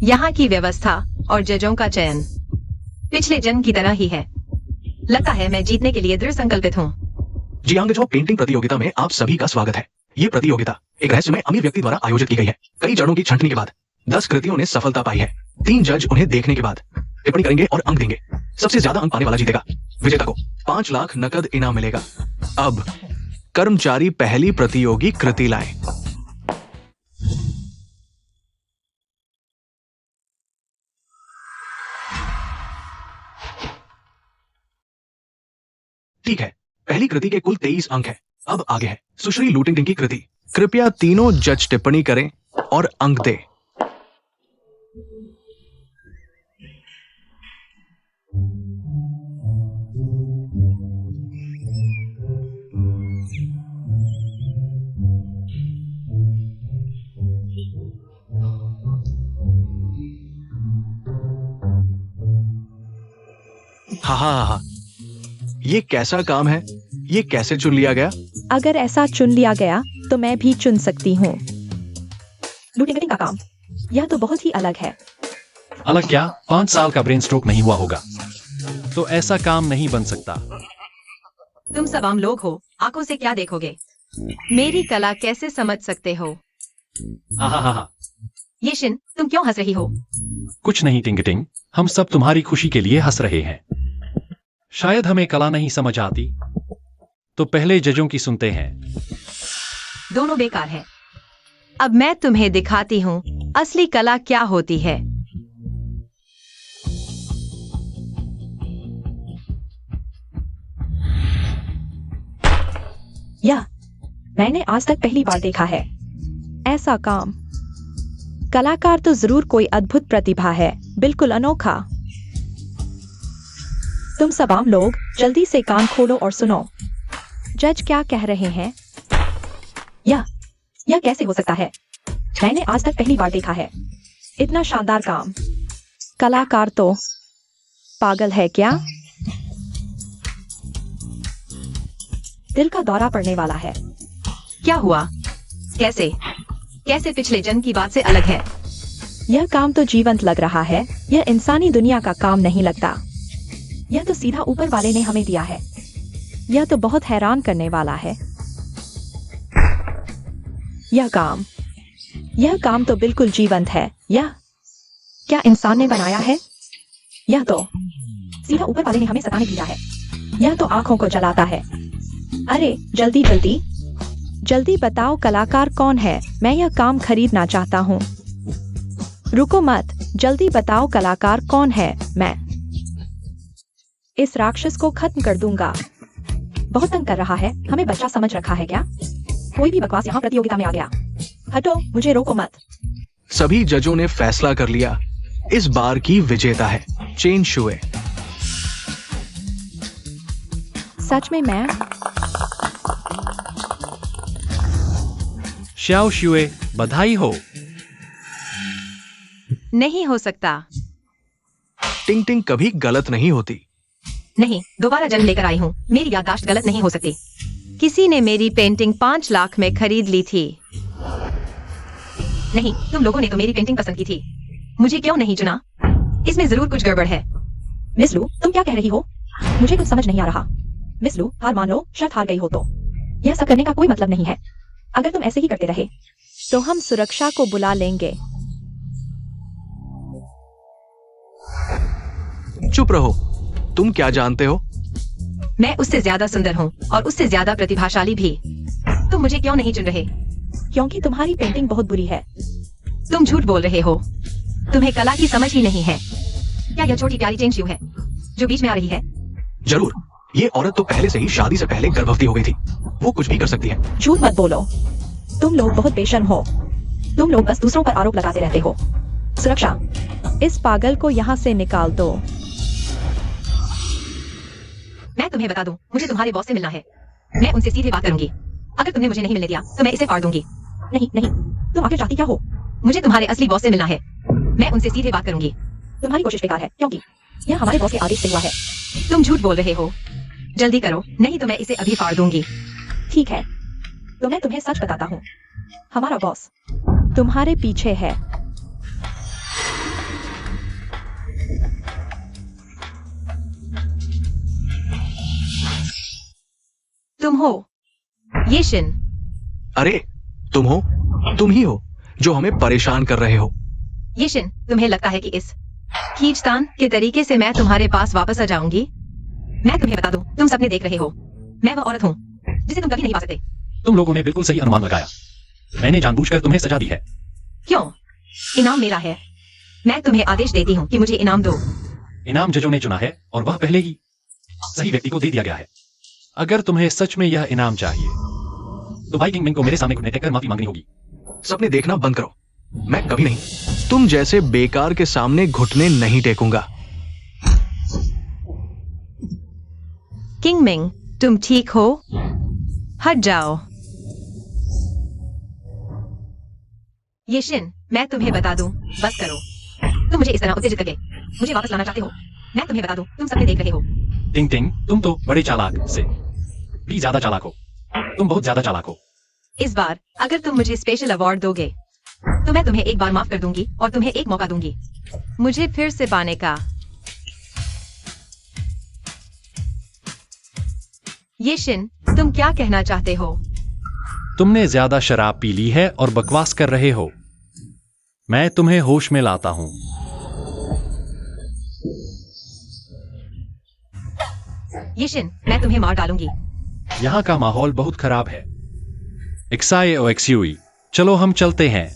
यहाँ की व्यवस्था और जजों का चयन पिछले जन्म की तरह ही है। लगता है मैं जीतने के लिए दृढ़ संकल्पित हूँ। जियांगजो पेंटिंग प्रतियोगिता में आप सभी का स्वागत है। ये प्रतियोगिता एक रहस्यमय अमीर व्यक्ति द्वारा आयोजित की गई है। कई जड़ों की छंटनी के बाद 10 कृतियों ने सफलता पाई है। 3 जज उन्हें देखने के बाद टिप्पणी करेंगे और अंक देंगे। सबसे ज्यादा अंक पाने वाला जीतेगा। विजेता को 5 लाख नकद इनाम मिलेगा। अब कर्मचारी पहली प्रतियोगी कृति लाएं। ठीक है, पहली कृति के कुल 23 अंक है। अब आगे है सुश्री लूटिंगटिंग की कृति। कृपया तीनों जज टिप्पणी करें और अंक दें। हाँ, ये कैसा काम है? ये कैसे चुन लिया गया? अगर ऐसा चुन लिया गया तो मैं भी चुन सकती हूँ। लूटिंग का काम, यह तो बहुत ही अलग है। अलग क्या? 5 साल का ब्रेन स्ट्रोक नहीं हुआ होगा तो ऐसा काम नहीं बन सकता। तुम सब आम लोग हो, आंखों से क्या देखोगे? मेरी कला कैसे समझ सकते हो? हा। ये शिन, तुम क्यों हंस रही हो? कुछ नहीं टिंगटिंग, हम सब तुम्हारी खुशी के लिए हंस रहे हैं। शायद हमें कला नहीं समझ आती, तो पहले जजों की सुनते हैं। दोनों बेकार है। अब मैं तुम्हें दिखाती हूँ असली कला क्या होती है। यह मैंने आज तक पहली बार देखा है। ऐसा काम। कलाकार तो जरूर कोई अद्भुत प्रतिभा है, बिल्कुल अनोखा। तुम सब आम लोग जल्दी से कान खोलो और सुनो। जज क्या कह रहे हैं? यह कैसे हो सकता है? मैंने आज तक पहली बार देखा है। इतना शानदार काम। कलाकार तो पागल है क्या? दिल का दौरा पड़ने वाला है। क्या हुआ? कैसे पिछले जन्म की बात से अलग है? यह काम तो जीवंत लग रहा है। यह इंसानी दुनिया का काम नहीं लगता। यह तो सीधा ऊपर वाले ने हमें दिया है। यह तो बहुत हैरान करने वाला है। यह काम तो बिल्कुल जीवंत है। यह क्या इंसान ने बनाया है? यह तो सीधा ऊपर वाले ने हमें सताने दिया है। यह तो आंखों को जलाता है। अरे जल्दी बताओ कलाकार कौन है? मैं यह काम खरीदना चाहता हूँ। रुको मत, जल्दी बताओ कलाकार कौन है। मैं इस राक्षस को खत्म कर दूंगा। बहुत तंग कर रहा है। हमें बच्चा समझ रखा है क्या? कोई भी बकवास यहाँ प्रतियोगिता में आ गया। हटो, मुझे रोको मत। सभी जजों ने फैसला कर लिया। इस बार की विजेता है चेन शुए। सच में मैं? श्याओ शुए, बधाई हो। नहीं हो सकता। टिंग टिंग कभी गलत नहीं होती। नहीं, दोबारा जन्म लेकर आई हूँ। मेरी याददाश्त गलत नहीं हो सकती। किसी ने मेरी पेंटिंग 5 लाख में खरीद ली थी। नहीं, तुम लोगों ने तो मेरी पेंटिंग पसंद की थी। मुझे क्यों नहीं चुना? इसमें जरूर कुछ गड़बड़ है। मिस लू, तुम क्या कह रही हो? मुझे कुछ समझ नहीं आ रहा। मिस लू, हार मान लो। शर्त हार गई हो तो यह सब करने का कोई मतलब नहीं है। अगर तुम ऐसे ही करते रहे तो हम सुरक्षा को बुला लेंगे। चुप रहो। तुम क्या जानते हो? मैं उससे ज्यादा सुंदर हूँ और उससे ज्यादा प्रतिभाशाली भी। तुम मुझे क्यों नहीं चुन रहे? क्योंकि तुम्हारी पेंटिंग बहुत बुरी है। तुम झूठ बोल रहे हो। तुम्हें कला की समझ ही नहीं है। क्या यह छोटी प्यारी चेंग शू है जो बीच में आ रही है? जरूर। ये औरत तो पहले से ही शादी से पहले गर्भवती हो गई थी। वो कुछ भी कर सकती है। झूठ मत बोलो। तुम लोग बहुत बेशर्म हो। तुम लोग बस दूसरों पर आरोप लगाते रहते हो। सुरक्षा, इस पागल को यहाँ से निकाल दो। मैं तुम्हें बता दूं, मुझे तुम्हारे बॉस से मिलना है। मैं उनसे सीधे बात करूंगी। अगर तुमने मुझे नहीं मिलने दिया तो मैं इसे फाड़ दूंगी। नहीं नहीं, तुम आखिर चाहती क्या हो? मुझे तुम्हारे असली बॉस से मिलना है। मैं उनसे सीधे बात करूंगी। तुम्हारी कोशिश बेकार है, क्योंकि यह हमारे बॉस के आदेश से हुआ है। तुम झूठ बोल रहे हो। जल्दी करो, नहीं तो मैं इसे अभी फाड़ दूंगी। ठीक है, तो मैं तुम्हें सच बताता हूँ। हमारा बॉस तुम्हारे पीछे है। तुम हो ये शिन। अरे तुम हो, तुम ही हो जो हमें परेशान कर रहे हो। ये शिन, तुम्हें लगता है कि इस खींचतान के तरीके से मैं तुम्हारे पास वापस आ जाऊंगी? मैं तुम्हें बता दूं, तुम सपने देख रहे हो। मैं वह औरत हूँ जिसे तुम कभी नहीं पा सकते। तुम लोगों ने बिल्कुल सही अनुमान लगाया। मैंने जानबूझकर तुम्हें सजा दी है। क्यों? इनाम मेरा है। मैं तुम्हें आदेश देती हूँ कि मुझे इनाम दो। इनाम जजों ने चुना है और वह पहले ही सही व्यक्ति को दे दिया गया है। अगर तुम्हें सच में यह इनाम चाहिए तो भाई किंगमिंग को मेरे सामने घुटने टेककर माफी मांगनी होगी। सपने देखना बंद करो। मैं कभी नहीं तुम जैसे बेकार के सामने घुटने नहीं टेकूंगा। किंगमिंग, तुम ठीक हो? हट जाओ। ये शिन, मैं तुम्हें बता दूं, बस करो। तुम मुझे इस तरह उत्तेजित करके मुझे वापस लाना चाहते हो। मैं तुम्हें बता दूं, तुम सपने देख रहे हो। टिंग टिंग, तुम तो बड़े चालाक से भी ज्यादा चालाक हो। तुम बहुत ज्यादा चालाक हो। इस बार अगर तुम मुझे स्पेशल अवार्ड दोगे तो मैं तुम्हें एक बार माफ कर दूंगी और तुम्हें एक मौका दूंगी मुझे फिर से पाने का। ये शिन, तुम क्या कहना चाहते हो? तुमने ज्यादा शराब पी ली है और बकवास कर रहे हो। मैं तुम्हें होश में लाता हूं। ये शिन, मैं तुम्हें मार डालूंगी। यहाँ का माहौल बहुत खराब है। एक्साए ओ एक्सयूई, चलो हम चलते हैं।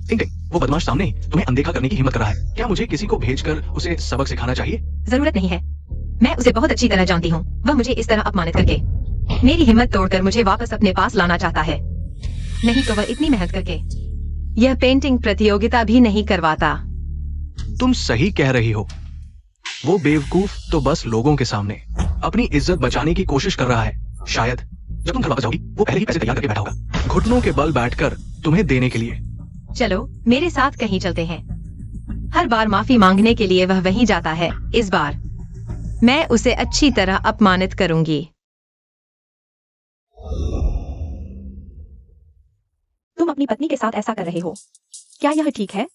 टिंग टिंग, वो बदमाश सामने ही तुम्हें अनदेखा करने की हिम्मत कर रहा है। क्या मुझे किसी को भेजकर उसे सबक सिखाना चाहिए? जरूरत नहीं है। मैं उसे बहुत अच्छी तरह जानती हूँ। वह मुझे इस तरह अपमानित करके मेरी हिम्मत तोड़कर मुझे वापस अपने पास लाना चाहता है। नहीं तो वह इतनी मेहनत करके यह पेंटिंग प्रतियोगिता भी नहीं करवाता। तुम सही कह रही हो। वो बेवकूफ तो बस लोगों के सामने अपनी इज्जत बचाने की कोशिश कर रहा है। शायद जब तुम घर वापस जाओगी वो पहले ही पैसे तैयार करके बैठा होगा, घुटनों के बल बैठकर तुम्हें देने के लिए। चलो मेरे साथ कहीं चलते हैं। हर बार माफी मांगने के लिए वह वहीं जाता है। इस बार मैं उसे अच्छी तरह अपमानित करूंगी। तुम अपनी पत्नी के साथ ऐसा कर रहे हो, क्या यह ठीक है?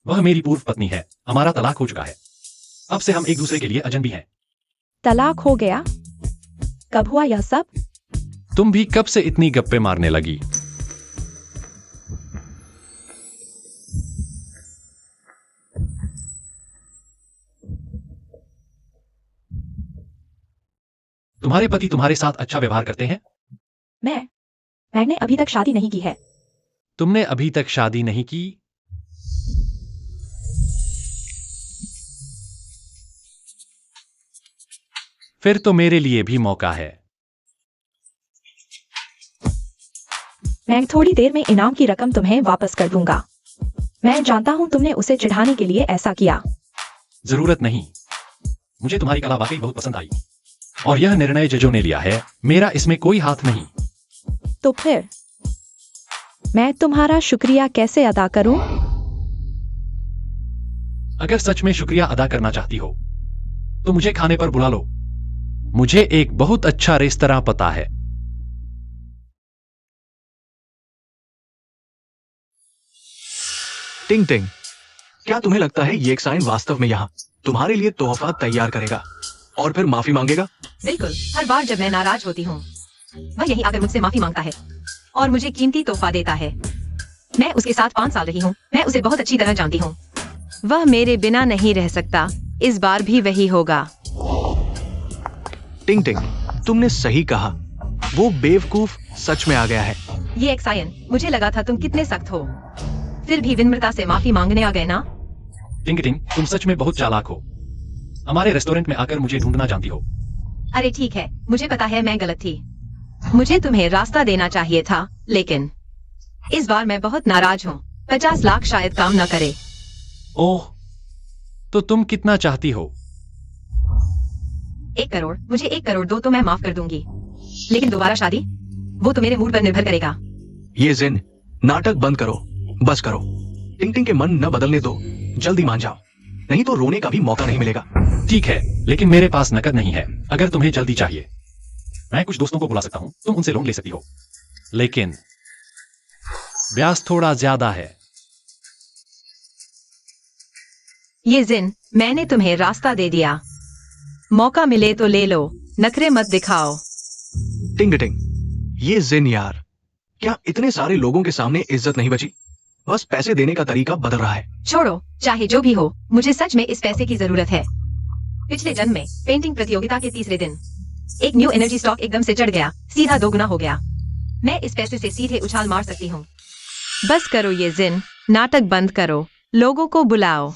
वह मेरी पूर्व पत्नी है। हमारा तलाक हो चुका है। अब से हम एक दूसरे के लिए अजनबी हैं। तलाक हो गया? कब हुआ यह सब? तुम भी कब से इतनी गप्पे मारने लगी? तुम्हारे पति तुम्हारे साथ अच्छा व्यवहार करते हैं? मैंने अभी तक शादी नहीं की है। तुमने अभी तक शादी नहीं की? फिर तो मेरे लिए भी मौका है। मैं थोड़ी देर में इनाम की रकम तुम्हें वापस कर दूंगा। मैं जानता हूं तुमने उसे चिढ़ाने के लिए ऐसा किया। जरूरत नहीं। मुझे तुम्हारी कला वाकई बहुत पसंद आई और यह निर्णय जजों ने लिया है। मेरा इसमें कोई हाथ नहीं। तो फिर मैं तुम्हारा शुक्रिया कैसे अदा करूं? अगर सच में शुक्रिया अदा करना चाहती हो तो मुझे खाने पर बुला लो। मुझे एक बहुत अच्छा रेस्तरां पता है। टिंग टिंग, क्या तुम्हें लगता है ये एक साइन वास्तव में यहाँ तुम्हारे लिए तोहफा तैयार करेगा और फिर माफी मांगेगा? बिल्कुल। हर बार जब मैं नाराज होती हूँ वह यहीं आकर मुझसे माफी मांगता है और मुझे कीमती तोहफा देता है। मैं उसके साथ 5 साल रही हूँ। मैं उसे बहुत अच्छी तरह जानती हूँ। वह मेरे बिना नहीं रह सकता। इस बार भी वही होगा। टिंग टिंग, तुमने सही कहा। वो बेवकूफ सच में आ गया है। ये एक्सायन, मुझे लगा था तुम कितने सख्त हो, फिर भी विनम्रता से माफी मांगने आ गए ना। टिंग टिंग, तुम सच में बहुत चालाक हो। हमारे रेस्टोरेंट में आकर मुझे ढूंढना जानती हो। अरे ठीक है, मुझे पता है मैं गलत थी। मुझे तुम्हें रास्ता देना चाहिए था, लेकिन इस बार मैं बहुत नाराज हूँ। 50 लाख शायद काम न करे। ओह, तो तुम कितना चाहती हो? 1 करोड़, मुझे 1 करोड़ दो तो मैं माफ कर दूंगी, लेकिन दोबारा शादी, वो तो मेरे मूड पर निर्भर करेगा। ये जिन, नाटक बंद करो, बस करो। टिंग टिंग के मन न बदलने दो, जल्दी मान जाओ, नहीं तो रोने का भी मौका नहीं मिलेगा। ठीक है, लेकिन मेरे पास नकद नहीं है। अगर तुम्हें जल्दी चाहिए, मैं कुछ दोस्तों को बुला सकता हूँ, तुम उनसे लोन ले सकती हो, लेकिन ब्याज थोड़ा ज्यादा है। ये जिन, मैंने तुम्हें रास्ता दे दिया, मौका मिले तो ले लो, नखरे मत दिखाओ। टिंग टिंग, ये जिन यार, क्या इतने सारे लोगों के सामने इज्जत नहीं बची? बस पैसे देने का तरीका बदल रहा है। छोड़ो, चाहे जो भी हो, मुझे सच में इस पैसे की जरूरत है। पिछले जन्म में पेंटिंग प्रतियोगिता के तीसरे दिन एक न्यू एनर्जी स्टॉक एकदम से चढ़ गया, सीधा 2 गुना हो गया। मैं इस पैसे से सीधे उछाल मार सकती हूँ। बस करो ये जिन, नाटक बंद करो, लोगों को बुलाओ।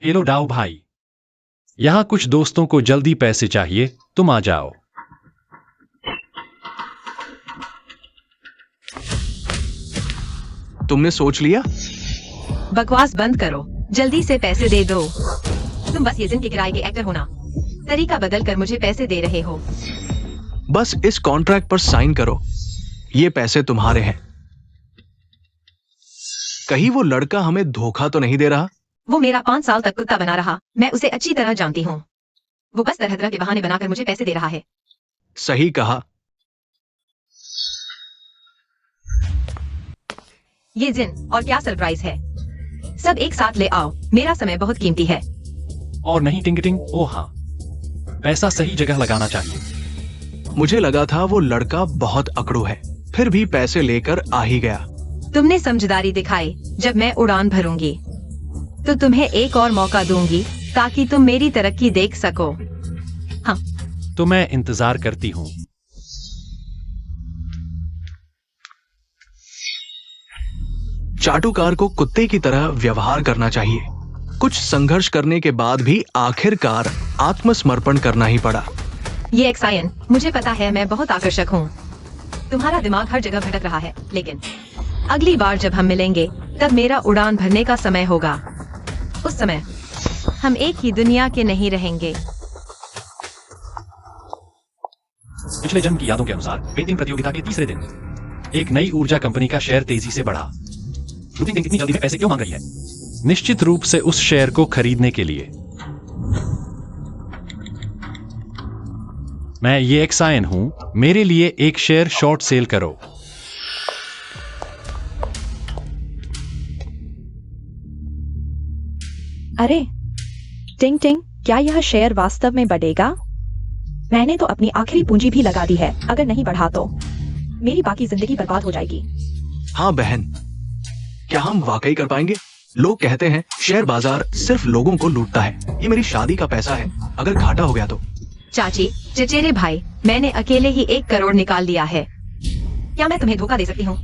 हेलो डाओ भाई, यहाँ कुछ दोस्तों को जल्दी पैसे चाहिए, तुम आ जाओ। तुमने सोच लिया? बकवास बंद करो, जल्दी से पैसे दे दो। तुम बस ये जिन के किराए के एक्टर हो ना, तरीका बदल कर मुझे पैसे दे रहे हो। बस इस कॉन्ट्रैक्ट पर साइन करो, ये पैसे तुम्हारे हैं। कहीं वो लड़का हमें धोखा तो नहीं दे रहा? वो मेरा 5 साल तक कुत्ता बना रहा, मैं उसे अच्छी तरह जानती हूँ। वो बस तरह तरह के बहाने बनाकर मुझे पैसे दे रहा है। सही कहा। ये जिन, और क्या सरप्राइज है? सब एक साथ ले आओ, मेरा समय बहुत कीमती है। और नहीं टिंग टिंग, ओ हाँ, पैसा सही जगह लगाना चाहिए। मुझे लगा था वो लड़का बहुत अकड़ू है, फिर भी पैसे लेकर आ ही गया। तुमने समझदारी दिखाई। जब मैं उड़ान भरूंगी तो तुम्हें एक और मौका दूंगी, ताकि तुम मेरी तरक्की देख सको। हाँ, तो मैं इंतजार करती हूँ। चाटुकार को कुत्ते की तरह व्यवहार करना चाहिए। कुछ संघर्ष करने के बाद भी आखिरकार आत्मसमर्पण करना ही पड़ा। ये एक्सायन, मुझे पता है मैं बहुत आकर्षक हूँ। तुम्हारा दिमाग हर जगह भटक रहा है, लेकिन अगली बार जब हम मिलेंगे तब मेरा उड़ान भरने का समय होगा। उस समय हम एक ही दुनिया के नहीं रहेंगे। पिछले जन्म की यादों के अनुसार पेंटिंग प्रतियोगिता के तीसरे दिन एक नई ऊर्जा कंपनी का शेयर तेजी से बढ़ा। टिंग टिंग इतनी जल्दी में पैसे क्यों मांग रही है? निश्चित रूप से उस शेयर को खरीदने के लिए। मैं ये एक्सायन हूं, मेरे लिए एक शेयर शॉर्ट सेल करो। अरे टिंग टिंग, क्या यह शेयर वास्तव में बढ़ेगा? मैंने तो अपनी आखिरी पूंजी भी लगा दी है, अगर नहीं बढ़ा तो मेरी बाकी जिंदगी बर्बाद हो जाएगी। हाँ बहन, क्या हम वाकई कर पाएंगे? लोग कहते हैं शेयर बाजार सिर्फ लोगों को लूटता है। ये मेरी शादी का पैसा है, अगर घाटा हो गया तो? चाची, चचेरे भाई, मैंने अकेले ही 1 करोड़ निकाल लिया है। क्या मैं तुम्हें धोखा दे सकती हूँ?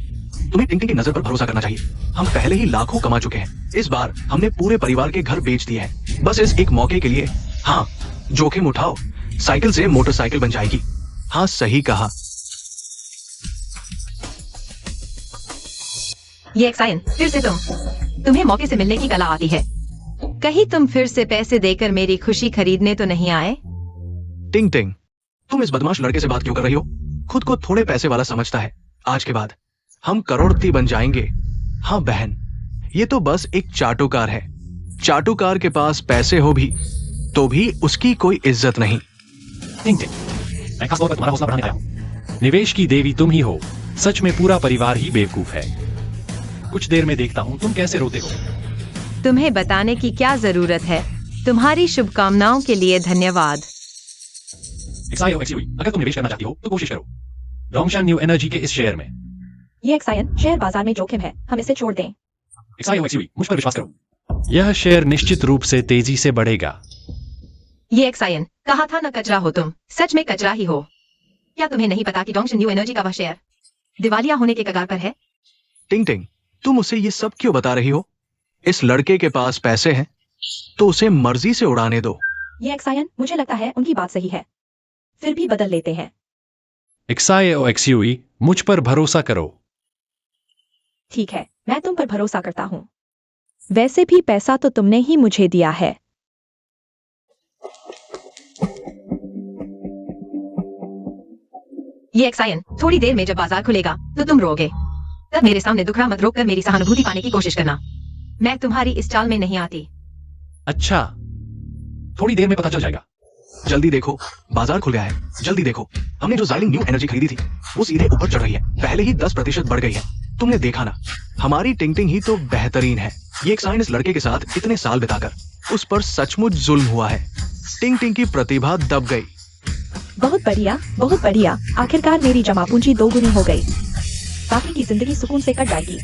तुम्हें टिंग टिंग की नजर पर भरोसा करना चाहिए। हम पहले ही लाखों कमा चुके हैं। इस बार हमने पूरे परिवार के घर बेच दिए हैं, बस इस एक मौके के लिए। हाँ, जोखिम उठाओ, साइकिल से मोटरसाइकिल बन जाएगी। हाँ, सही कहा। ये एक्सायन, फिर से तुम्हें मौके से मिलने की कला आती है। कहीं तुम फिर से पैसे देकर मेरी खुशी खरीदने तो नहीं आए? टिंग टिंग, तुम इस बदमाश लड़के से बात क्यों कर रही हो? खुद को थोड़े पैसे वाला समझता है। आज के बाद हम करोड़पति बन जाएंगे। हाँ बहन, ये तो बस एक चाटुकार है। चाटुकार के पास पैसे हो भी तो भी उसकी कोई इज्जत नहीं। टिंग टिंग, मैं खास तौर पर तुम्हारा हौसला बढ़ाने आया हूं। निवेश की देवी तुम ही हो। सच में पूरा परिवार ही बेवकूफ है। कुछ देर में देखता हूं तुम कैसे रोते हो। तुम्हें बताने की क्या जरूरत है। तुम्हारी शुभकामनाओं के लिए धन्यवाद। अगर तुम निवेश करना चाहती हो तो कोशिश करो डोंगशान न्यू एनर्जी के इस शेयर में। ये एक्सायन, शेयर बाजार में जोखिम है, हम इसे छोड़ दें। मुझ पर विश्वास करो। यह शेयर निश्चित रूप से तेजी से बढ़ेगा। ये एक्सायन, कहा था न कचरा हो तुम, सच में कचरा ही हो। क्या तुम्हें नहीं पता कि डोंगशन न्यू एनर्जी का वह शेयर दिवालिया होने के कगार पर है? टिंग टिंग, तुम उसे ये सब क्यों बता रही हो? इस लड़के के पास पैसे हैं तो उसे मर्जी से उड़ाने दो। ये एक्सायन, मुझे लगता है उनकी बात सही है, फिर भी बदल लेते हैं। एक्साए ओ एक्सयूई, मुझ पर भरोसा करो। ठीक है, मैं तुम पर भरोसा करता हूँ। वैसे भी पैसा तो तुमने ही मुझे दिया है। ये एक्सायन, थोड़ी देर में जब बाजार खुलेगा तो तुम रोगे। तब मेरे सामने दुखड़ा मत रोककर मेरी सहानुभूति पाने की कोशिश करना। मैं तुम्हारी इस चाल में नहीं आती। अच्छा, थोड़ी देर में पता चल जाएगा। जल्दी देखो, बाजार खुल गया है। जल्दी देखो, हमने जो ज़ाइलिंग न्यू एनर्जी खरीदी थी वो सीधे ऊपर चढ़ रही है। पहले ही 10% बढ़ गई है। तुमने देखा ना, हमारी टिंग टिंग ही तो बेहतरीन है। ये एक्सायन इस लड़के के साथ इतने साल बिताकर उस पर सचमुच जुल्म हुआ है। टिंग टिंग की प्रतिभा दब गई। बहुत बढ़िया, बहुत बढ़िया। आखिरकार मेरी जमा पूंजी 2 गुनी हो गई। बाकी की जिंदगी सुकून से कट जाएगी।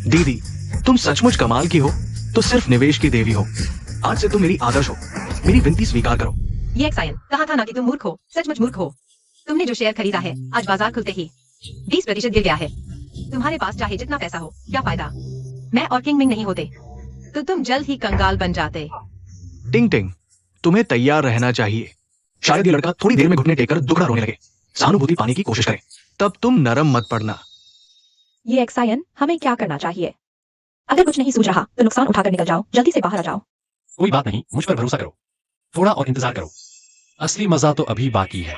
दीदी, तुम सचमुच कमाल की हो तो सिर्फ निवेश की देवी हो। आज से तुम मेरी आदर्श हो। मेरी विनती स्वीकार करो। ये एक्सायन, कहा था ना कि तुम मूर्ख हो, सचमुच मूर्ख हो। तुमने जो शेयर खरीदा है आज बाजार खुलते ही 20% गिर गया है। तुम्हारे पास चाहे जितना पैसा हो, क्या फायदा? मैं और किंग मिंग नहीं होते तो तुम जल्द ही कंगाल बन जाते। टिंग टिंग, तुम्हें तैयार रहना चाहिए। शायद ये लड़का थोड़ी देर में घुटने टेककर दुखड़ा रोने लगे। सहानुभूति पाने की कोशिश करे, तब तुम नरम मत पड़ना। ये एक्सायन, हमें क्या करना चाहिए? अगर कुछ नहीं सूझ रहा तो नुकसान उठाकर निकल जाओ। जल्दी से बाहर आ जाओ। कोई बात नहीं, मुझ पर भरोसा करो। थोड़ा और इंतजार करो, असली मजा तो अभी बाकी है।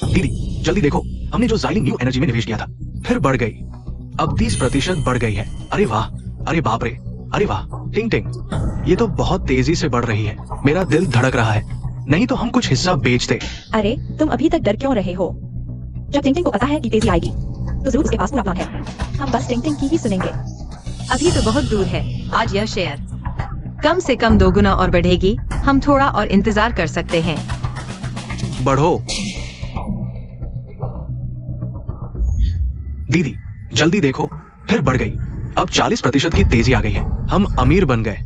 दीदी, जल्दी देखो, हमने जो ज़ाइलिंग न्यू एनर्जी में निवेश किया था फिर बढ़ गई। अब 30% बढ़ गई है। अरे वाह, अरे बाप रे, अरे वाह। टिंग टिंग, ये तो बहुत तेजी से बढ़ रही है। मेरा दिल धड़क रहा है। नहीं तो हम कुछ हिस्सा बेच दे। अरे, तुम अभी तक डर क्यों रहे हो? जब टिंग टिंग को पता है कि तेजी आएगी तो जरूर उसके पास पूरा प्लान है। हम बस टिंग टिंग की ही सुनेंगे। अभी तो बहुत दूर है। आज यह शेयर कम से कम 2 गुना और बढ़ेगी। हम थोड़ा और इंतजार कर सकते हैं। बढ़ो दीदी, जल्दी देखो, फिर बढ़ गई। अब 40% की तेजी आ गई है। हम अमीर बन गए।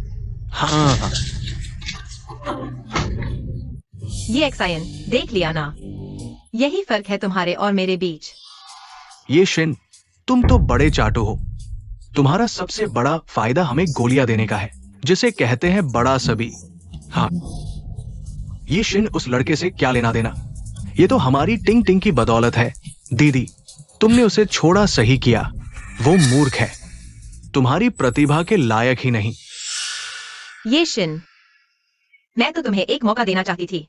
हाँ, ये एक्सायन, देख लिया ना, यही फर्क है तुम्हारे और मेरे बीच। ये शिन, तुम तो बड़े चाटू हो। तुम्हारा सबसे बड़ा फायदा हमें गोलियां देने का है, जिसे कहते हैं बड़ा सभी। हाँ, ये शिन उस लड़के से क्या लेना देना? ये तो हमारी टिंग टिंग की बदौलत है। दीदी, तुमने उसे छोड़ा सही किया। वो मूर्ख है, तुम्हारी प्रतिभा के लायक ही नहीं। ये शिन, मैं तो तुम्हें एक मौका देना चाहती थी।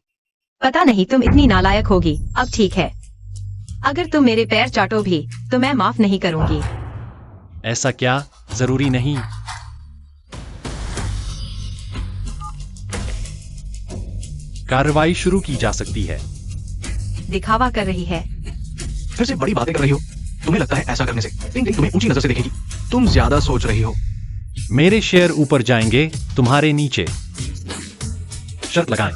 पता नहीं तुम इतनी नालायक होगी। अब ठीक है, अगर तुम मेरे पैर चाटो भी तो मैं माफ नहीं करूंगी। ऐसा क्या? जरूरी नहीं। कार्रवाई शुरू की जा सकती है। दिखावा कर रही है। फिर से बड़ी बातें कर रही हो। तुम्हें लगता है ऐसा करने से टिंग टिंग तुम्हें ऊंची नजर से देखेगी? तुम ज्यादा सोच रही हो। मेरे शेयर ऊपर जाएंगे, तुम्हारे नीचे। शर्त लगाएं।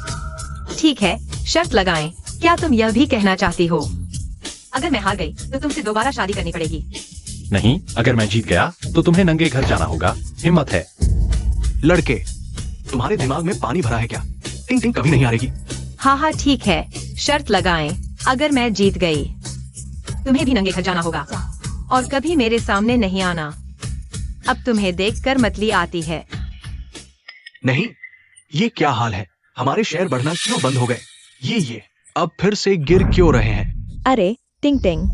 ठीक है, शर्त लगाएं। क्या तुम यह भी कहना चाहती हो अगर मैं हार गई तो तुमसे दोबारा शादी करनी पड़ेगी? नहीं, अगर मैं जीत गया तो तुम्हें नंगे घर जाना होगा। हिम्मत है? लड़के, तुम्हारे दिमाग में पानी भरा है क्या? टिंग टिंग कभी नहीं हारेगी। हाँ हाँ ठीक है, शर्त लगाएं। अगर मैं जीत गई तुम्हें भी नंगे घर जाना होगा और कभी मेरे सामने नहीं आना। अब तुम्हें देखकर मतली आती है। नहीं, ये क्या हाल है? हमारे शेयर बढ़ना क्यों बंद हो गए? ये अब फिर से गिर क्यों रहे हैं? अरे टिंग टिंग,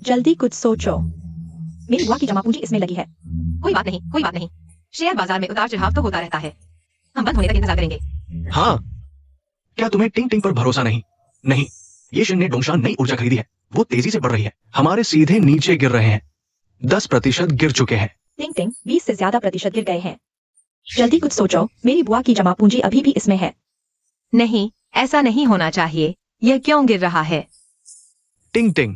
जल्दी कुछ सोचो। मेरी बुआ की जमा पूंजी इसमें लगी है। कोई बात नहीं, कोई बात नहीं। शेयर बाजार में उतार चढ़ाव तो होता रहता है। हम बंद होने तक इंतजार करेंगे। हाँ, क्या तुम्हें टिंग टिंग पर भरोसा नहीं? नहीं, ये शिन ने डोंगशान नई ऊर्जा खरीदी है। वो तेजी से बढ़ रही है। हमारे सीधे नीचे गिर रहे हैं। 10% गिर चुके हैं। टिंग टिंग, 20 से ज्यादा प्रतिशत गिर गए हैं। जल्दी कुछ सोचो। मेरी बुआ की जमा पूंजी अभी भी इसमें है। नहीं, ऐसा नहीं होना चाहिए। यह क्यों गिर रहा है? टिंग टिंग,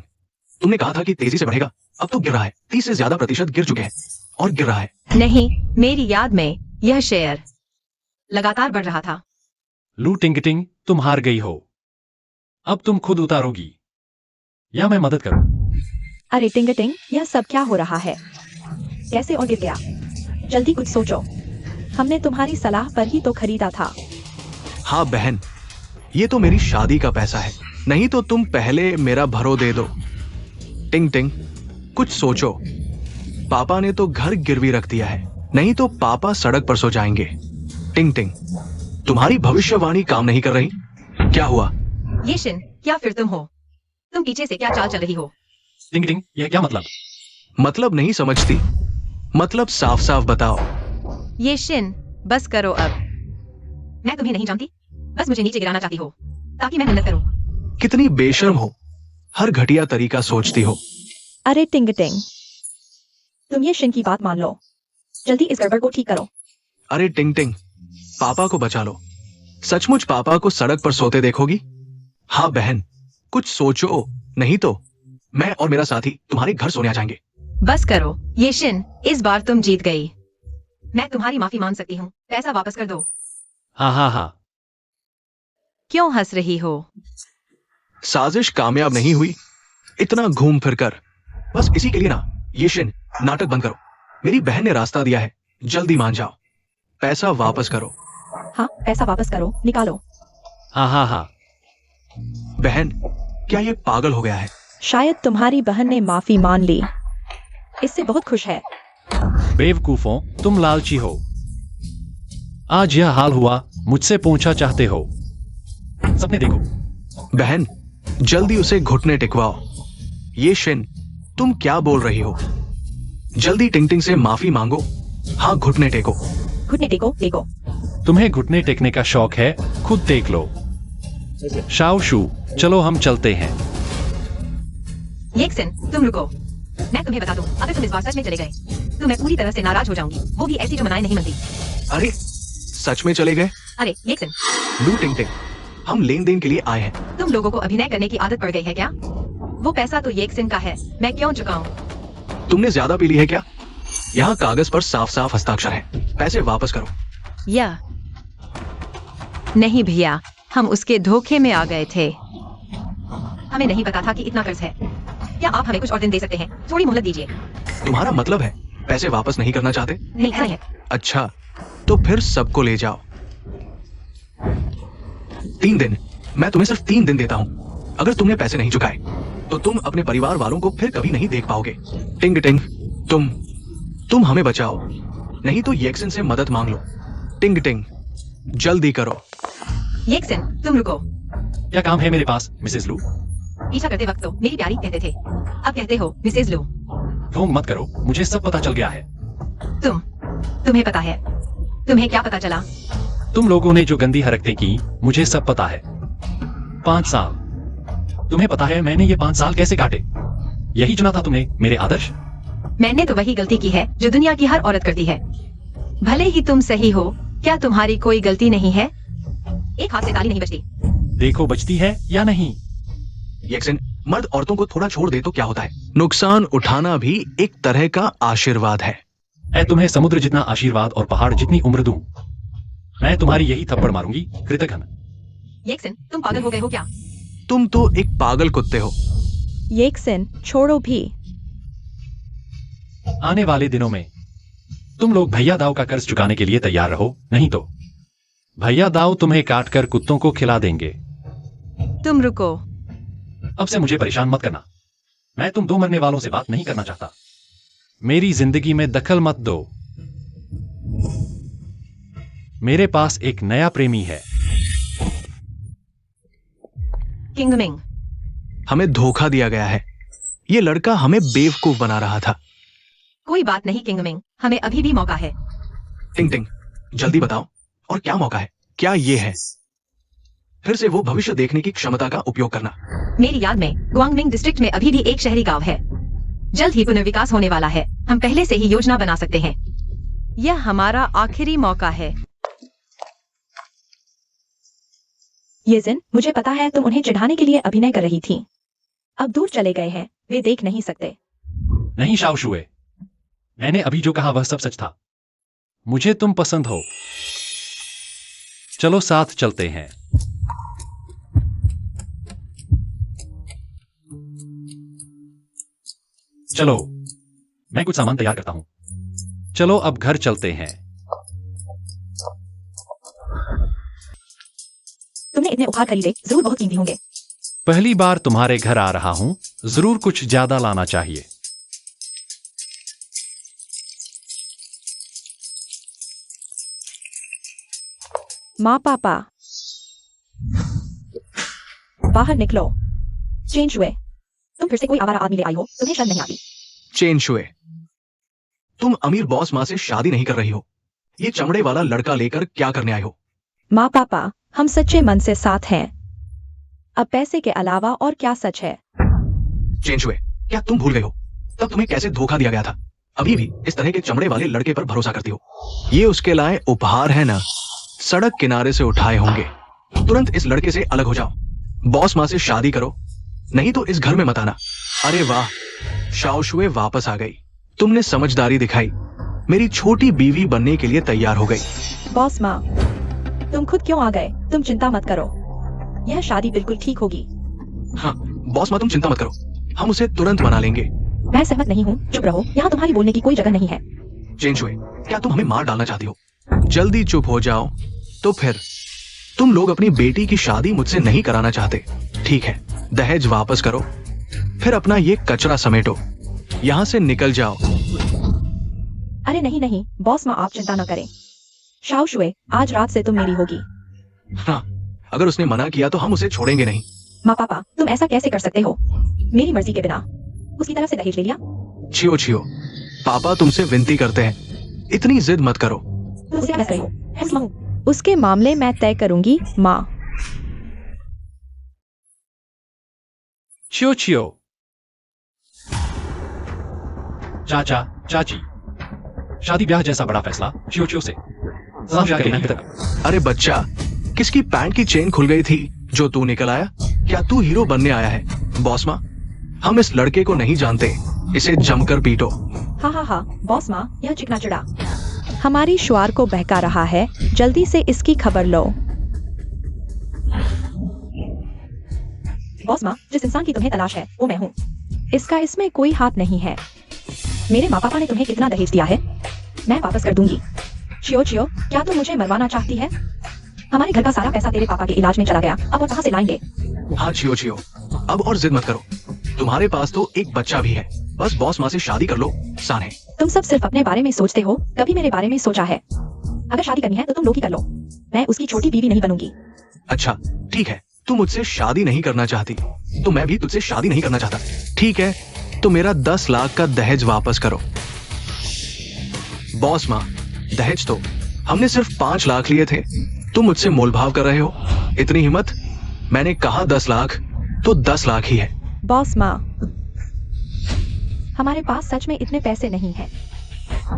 तुमने कहा था कि तेजी से बढ़ेगा। अब तो गिर रहा है। 30 से ज्यादा प्रतिशत गिर चुके हैं और गिर रहा है। नहीं, मेरी याद में यह शेयर लगातार बढ़ रहा था। लू टिंग टिंग, तुम हार गई हो। अब तुम खुद उतारोगी या मैं मदद करूं? अरे टिंग टिंग, यह सब क्या हो रहा है? कैसे और गिर गया? जल्दी कुछ सोचो। हमने तुम्हारी सलाह पर ही तो खरीदा था। हाँ बहन, ये तो मेरी शादी का पैसा है, नहीं तो तुम पहले मेरा भरो दे दो। टिंग टिंग, कुछ सोचो। पापा ने तो घर गिरवी रख दिया है, नहीं तो पापा सड़क पर सो जाएंगे। टिंग टिंग, तुम्हारी भविष्यवाणी काम नहीं कर रही। क्या हुआ? ये शिन, क्या फिर तुम हो? तुम पीछे से क्या चाल चल रही हो? टिंग टिंग, ये क्या मतलब? मतलब नहीं समझती, मतलब साफ साफ बताओ। ये शिन, बस करो अब। मैं तुम्हें नहीं जानती, बस मुझे नीचे गिराना चाहती हो ताकि मैं मिन्नत करूं। कितनी बेशर्म हो, हर घटिया तरीका सोचती हो। अरे टिंग टिंग, तुम ये शिन की बात मान लो, जल्दी इस गड़बड़ को ठीक करो। अरे टिंग टिंग, पापा को बचा लो। सचमुच पापा को सड़क पर सोते देखोगी? हाँ बहन, कुछ सोचो, नहीं तो मैं और मेरा साथी तुम्हारे घर सोने आ जाएंगे। बस करो ये शिन, इस बार तुम जीत गई। मैं तुम्हारी माफी मांग सकती हूँ, पैसा वापस कर दो। हाँ हाँ हाँ। क्यों हंस रही हो? साजिश कामयाब नहीं हुई, इतना घूम फिर कर। बस इसी के लिए ना। ये शिन, नाटक बंद करो। मेरी बहन ने रास्ता दिया है, जल्दी मान जाओ। पैसा वापस करो। हाँ, पैसा वापस करो, निकालो। हाँ हाँ हाँ। बहन, क्या ये पागल हो गया है? शायद तुम्हारी बहन ने माफी मान ली, इससे बहुत खुश है। बेवकूफों, तुम लालची हो। आज यह हाल हुआ, मुझसे पूछा चाहते हो। सपने देखो। बहन, जल्दी उसे घुटने टिकवाओ। ये शिन, तुम क्या बोल रही हो? जल्दी टिंग टिंग से माफी मांगो। हाँ, घुटने टेको। घुटने टेको, टेको। तुम्हें घुटने टेकने का शौक है, खुद टेक लो। शाओ शू, चलो हम चलते हैं। ये शिन, तुम रुको। मैं तुम्हें बता दूं, अगर तुम इस बार सच में चले गए तो मैं पूरी तरह से नाराज हो जाऊंगी, वो भी ऐसी जो मनाए नहीं मनती। अरे, सच में चले गए? अरे ये शिन, लू टिंग टिंग, हम लेन देन के लिए आए हैं। तुम लोगों को अभिनय करने की आदत पड़ गई है क्या? वो पैसा तो ये शिन का है, मैं क्यों चुकाऊं? तुमने ज्यादा पी ली है क्या? यहाँ कागज पर साफ साफ हस्ताक्षर है, पैसे वापस करो। या नहीं भैया, हम उसके धोखे में आ गए थे। हमें नहीं पता था कि इतना कर्ज है। क्या आप हमें कुछ और दिन दे सकते हैं? थोड़ी मोहलत दीजिए। तुम्हारा मतलब है पैसे वापस नहीं करना चाहते? नहीं, ऐसा नहीं है। अच्छा, तो फिर सबको ले जाओ। 3 दिन, मैं तुम्हें सिर्फ 3 दिन देता हूँ। अगर तुमने पैसे नहीं चुकाए तो तुम अपने परिवार वालों को फिर कभी नहीं देख पाओगे। टिंग टिंग, तुम हमें बचाओ, नहीं तो येक्सन से मदद मांग लो। टिंग टिंग, जल्दी करो। ये शिन, तुम रुको। क्या काम है मेरे पास, मिसेस लू? पीछा करते वक्त तो मेरी प्यारी कहते थे, अब कहते हो मिसेज लू। ढोंग मत करो, मुझे सब पता चल गया है। तुम्हें पता है? तुम्हें क्या पता चला? तुम लोगों ने जो गंदी हरकतें की, मुझे सब पता है। 5 साल। तुम्हें पता है मैंने ये 5 साल कैसे काटे? यही चुना था तुमने, मेरे आदर्श। मैंने तो वही गलती की है जो दुनिया की हर औरत करती है। भले ही तुम सही हो, क्या तुम्हारी कोई गलती नहीं है? एक हाथ से ताली नहीं बजती। देखो बचती है या नहीं। येक्सन, मर्द औरतों को थोड़ा छोड़ दे तो क्या होता है? नुकसान उठाना भी एक तरह का आशीर्वाद है। तुम्हें समुद्र जितना आशीर्वाद और पहाड़ जितनी उम्र दूं, मैं तुम्हारी यही थप्पड़ मारूंगी, कृतघ्न। येक्सन, तुम पागल हो गए हो क्या? तुम तो एक पागल कुत्ते हो। येक्सन, छोड़ो भी। आने वाले दिनों में तुम लोग भैया दाव का कर्ज चुकाने के लिए तैयार रहो, नहीं तो भैया दाव तुम्हें काटकर कुत्तों को खिला देंगे। तुम रुको। अब से मुझे परेशान मत करना। मैं तुम 2 मरने वालों से बात नहीं करना चाहता। मेरी जिंदगी में दखल मत दो। मेरे पास एक नया प्रेमी है। किंगमिंग, हमें धोखा दिया गया है। ये लड़का हमें बेवकूफ बना रहा था। कोई बात नहीं किंगमिंग, हमें अभी भी मौका है। टिंग टिंग, जल्दी बताओ, और क्या मौका है? क्या ये है फिर से वो भविष्य देखने की क्षमता का उपयोग करना? मेरी याद में गुआंगमिंग डिस्ट्रिक्ट में अभी भी एक शहरी गांव है। जल्द ही पुनर्विकास होने वाला है। हम पहले से ही योजना बना सकते हैं। यह हमारा आखिरी मौका है। येजिन, मुझे पता है तुम उन्हें चिढ़ाने के लिए अभिनय कर रही थी। अब दूर चले गए हैं, वे देख नहीं सकते। नहीं शाओशुए, मैंने अभी जो कहा वह सब सच था। मुझे तुम पसंद हो। चलो साथ चलते हैं। चलो, मैं कुछ सामान तैयार करता हूं। चलो अब घर चलते हैं। तुमने इतने उपहार खरीदे, जरूर बहुत कीमती होंगे। पहली बार तुम्हारे घर आ रहा हूं, जरूर कुछ ज्यादा लाना चाहिए। माँ पापा, बाहर निकलो। चेंज हुए। तुम फिर से कोई आवारा आदमी ले आई हो, तुम्हें शर्म नहीं आती? चेन शुए, तुम अमीर बॉस माँ से शादी नहीं कर रही हो। ये चमड़े वाला लड़का लेकर क्या करने आए हो? माँ पापा, हम सच्चे मन से साथ हैं। अब पैसे के अलावा और क्या सच है? चेन शुए, क्या तुम भूल गए हो तब तुम्हें कैसे धोखा दिया गया था? अभी भी इस तरह के चमड़े वाले लड़के पर भरोसा करती हो? ये उसके लाए उपहार है ना, सड़क किनारे से उठाए होंगे। तुरंत इस लड़के से अलग हो जाओ। बॉस माँ से शादी करो, नहीं तो इस घर में मत आना। अरे वाह, शाओशुए वापस आ गई। तुमने समझदारी दिखाई, मेरी छोटी बीवी बनने के लिए तैयार हो गई। बॉस माँ, तुम खुद क्यों आ गए? तुम चिंता मत करो, यह शादी बिल्कुल ठीक होगी। हाँ बॉस माँ, तुम चिंता मत करो, हम उसे तुरंत मना लेंगे। मैं सहमत नहीं हूँ, चुप रहो, यहाँ तुम्हारी बोलने की कोई जगह नहीं है। चेन शुए, क्या तुम हमें मार डालना चाहती हो? जल्दी चुप हो जाओ। तो फिर तुम लोग अपनी बेटी की शादी मुझसे नहीं कराना चाहते, ठीक है। दहेज वापस करो, फिर अपना ये कचरा समेटो, यहाँ से निकल जाओ। अरे नहीं नहीं, बॉस माँ आप चिंता न करें। शाओशुए, आज रात से तुम मेरी होगी। हाँ, अगर उसने मना किया तो हम उसे छोड़ेंगे नहीं। माँ पापा, तुम ऐसा कैसे कर सकते हो? मेरी मर्जी के बिना उसकी तरफ से दहेज ले लिया? छियो छियो, पापा तुमसे विनती करते हैं, इतनी जिद मत करो। तुम उसे क्या कह रहे हो? मैं उसकी माँ हूँ। उसके मामले मैं तय करूंगी माँ। चियो चियो। चाचा चाची, शादी ब्याह जैसा बड़ा फैसला चियो चियो से साफ जाके नहीं तक। अरे बच्चा, किसकी पैंट की चेन खुल गई थी जो तू निकल आया? क्या तू हीरो बनने आया है? बॉस माँ, हम इस लड़के को नहीं जानते, इसे जमकर पीटो। हाँ हाँ हाँ, बॉस माँ, यह चिकना चिड़ा हमारी श्वार को बहका रहा है, जल्दी से इसकी खबर लो। बॉस माँ, जिस इंसान की तुम्हें तलाश है वो मैं हूँ। इसका इसमें कोई हाथ नहीं है। मेरे माँ पापा ने तुम्हें कितना दहेज दिया है, मैं वापस कर दूंगी। चियो चियो, क्या तुम मुझे मरवाना चाहती है? हमारे घर का सारा पैसा तेरे पापा के इलाज में चला गया, अब और कहाँ से लाएंगे? हाँ छियो छियो, अब और जिद मत करो, तुम्हारे पास तो एक बच्चा भी है। बस बॉस माँ से शादी कर लो, सान है। तुम सब सिर्फ अपने बारे में सोचते हो, कभी मेरे बारे में सोचा है? अगर शादी करनी है तो तुम लोग ही कर लो, मैं उसकी छोटी बीवी नहीं बनूंगी। अच्छा ठीक है, तू मुझसे शादी नहीं करना चाहती तो मैं भी तुझसे शादी नहीं करना चाहता। ठीक है, तो मेरा 10 लाख का दहेज वापस करो। बॉस माँ, दहेज तो हमने सिर्फ 5 लाख लिए थे, तुम मुझसे मोलभाव कर रहे हो? इतनी हिम्मत? मैंने कहा 10 लाख तो 10 लाख ही है। बॉस माँ, हमारे पास सच में इतने पैसे नहीं हैं।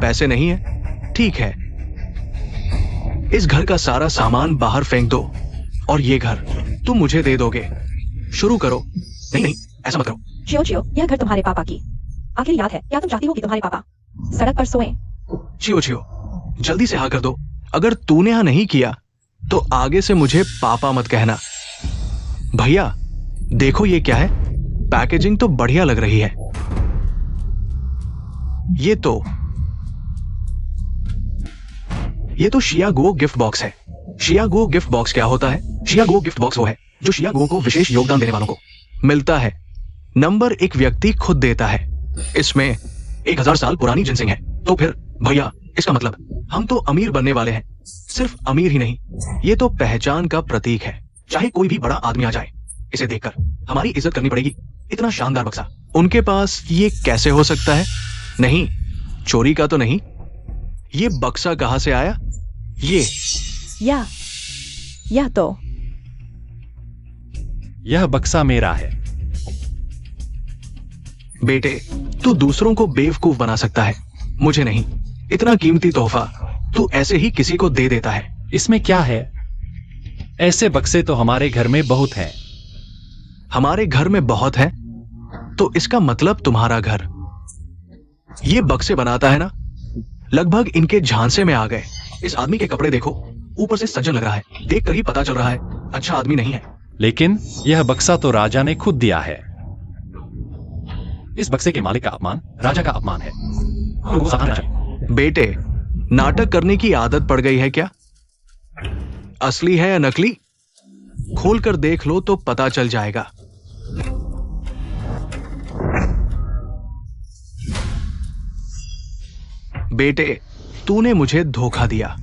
पैसे नहीं है? ठीक है, इस घर का सारा सामान बाहर फेंक दो और ये घर तुम मुझे दे दोगे। शुरू करो। नहीं नहीं, ऐसा मत करो। चियो चियो, यह घर तुम्हारे पापा की आखिर याद है। क्या तुम चाहती हो कि तुम्हारे पापा सड़क पर सोएं? चियो चियो, जल्दी से हाँ कर दो। अगर तूने हाँ नहीं किया तो आगे से मुझे पापा मत कहना। भैया देखो ये क्या है, पैकेजिंग तो बढ़िया लग रही है। ये तो शियागुओ गिफ्ट बॉक्स है। शियागुओ गिफ्ट बॉक्स क्या होता है? शियागुओ गिफ्ट बॉक्स वो है जो शियागुओ को विशेष योगदान देने वालों को मिलता है। नंबर एक व्यक्ति खुद देता है। इसमें 1000 साल पुरानी जिनसिंग है। तो फिर भैया, इसका मतलब हम तो अमीर बनने वाले हैं। सिर्फ अमीर ही नहीं, ये तो पहचान का प्रतीक है। चाहे कोई भी बड़ा आदमी आ जाए, इसे देखकर हमारी इज्जत करनी पड़ेगी। इतना शानदार बक्सा उनके पास ये कैसे हो सकता है? नहीं, चोरी का तो नहीं। ये बक्सा कहां से आया? यह तो यह बक्सा मेरा है। बेटे, तू दूसरों को बेवकूफ बना सकता है, मुझे नहीं। इतना कीमती तोहफा तू ऐसे ही किसी को दे देता है। इसमें क्या है? ऐसे बक्से तो हमारे घर में बहुत हैं। हमारे घर में बहुत है तो इसका मतलब तुम्हारा घर ये बक्से बनाता है ना? लगभग इनके झांसे में आ गए। इस आदमी के कपड़े देखो, ऊपर से सज्जन लग रहा है, देखकर ही पता चल रहा है अच्छा आदमी नहीं है। लेकिन यह बक्सा तो राजा ने खुद दिया है। इस बक्से के मालिक का अपमान राजा का अपमान है। हमको समझना चाहिए। बेटे, नाटक करने की आदत पड़ गई है क्या? असली है या नकली? खोलकर देख लो तो पता चल जाएगा। बेटे, तूने मुझे धोखा दिया।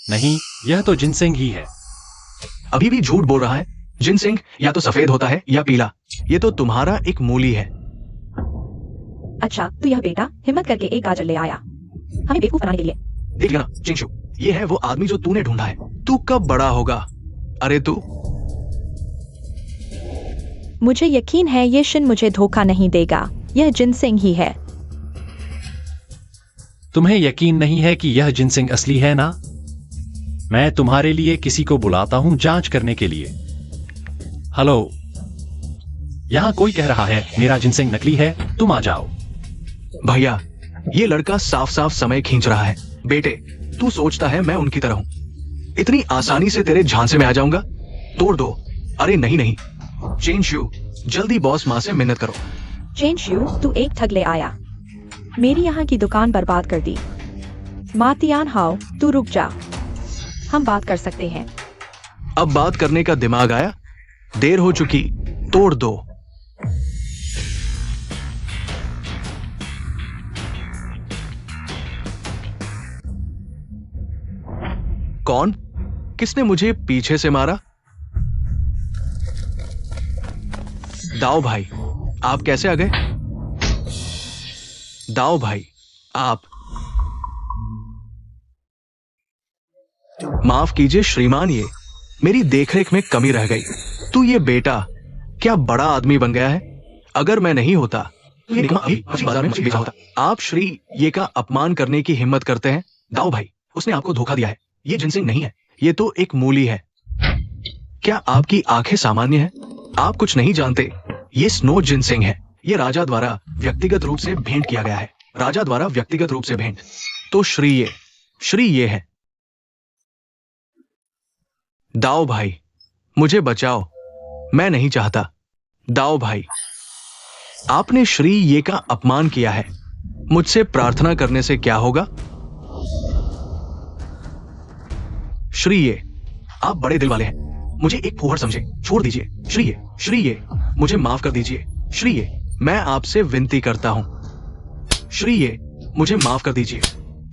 नहीं, यह तो जिनसेंग ही है। अभी भी झूठ बोल रहा है। जिनसिंग या तो सफेद होता है या पीला। ये तो तुम्हारा एक मूली है। अच्छा, तो यह बेटा हिम्मत करके एक गाजर ले आया हमें बेवकूफ बनाने के लिए। देख लेना चिंशु, ये है वो आदमी जो तूने ढूंढा है। तू कब बड़ा होगा? अरे तू। मुझे यकीन है ये शिन मुझे धोखा नहीं देगा। यह जिनसेंग ही है। तुम्हें यकीन नहीं है कि यह जिनसेंग असली है ना? मैं तुम्हारे लिए किसी को बुलाता हूं जांच करने के लिए। हेलो, यहां कोई कह रहा है मेरा जिनसेंग नकली है, तुम आ जाओ। भैया, ये लड़का साफ साफ समय खींच रहा है। बेटे, तू सोचता है मैं उनकी तरह हूं? इतनी आसानी से तेरे झांसे में आ जाऊंगा? तोड़ दो। अरे नहीं नहीं, चिंशु, जल्दी बॉस माँ से मिन्नत करो। चेंशू, तू एक ठग ले आया, मेरी यहाँ की दुकान बर्बाद कर दी। मातियान हाओ, तू रुक जा, हम बात कर सकते हैं। अब बात करने का दिमाग आया? देर हो चुकी, तोड़ दो। कौन? किसने मुझे पीछे से मारा? दाओ भाई, आप कैसे आ गए? दाओ भाई, आप। माफ कीजिए श्रीमान, ये मेरी देखरेख में कमी रह गई। तू ये बेटा क्या बड़ा आदमी बन गया है? अगर मैं नहीं होता तो ये निकम्मा अभी मछली बाजार में मछली बेचा होता। आप श्री ये का अपमान करने की हिम्मत करते हैं? दाओ भाई, उसने आपको धोखा दिया है। ये जिनसिंग नहीं है, ये तो एक मूली है। क्या आपकी आंखें सामान्य हैं? आप कुछ नहीं जानते, ये स्नो जिनसिंग है। ये राजा द्वारा व्यक्तिगत रूप से भेंट किया गया है। राजा द्वारा व्यक्तिगत रूप से भेंट। तो श्री ये है। दाओ भाई, मुझे बचाओ, मैं नहीं चाहता। दाओ भाई, आपने श्री ये का अपमान किया है। मुझसे प्रार्थना करने से क्या होगा? श्री ये, आप बड़े दिल वाले हैं, मुझे एक फूहड़ समझे, छोड़ दीजिए। श्री ये, मुझे माफ कर दीजिए। श्री ये, मैं आपसे विनती करता हूं। श्री ये, मुझे माफ कर दीजिए।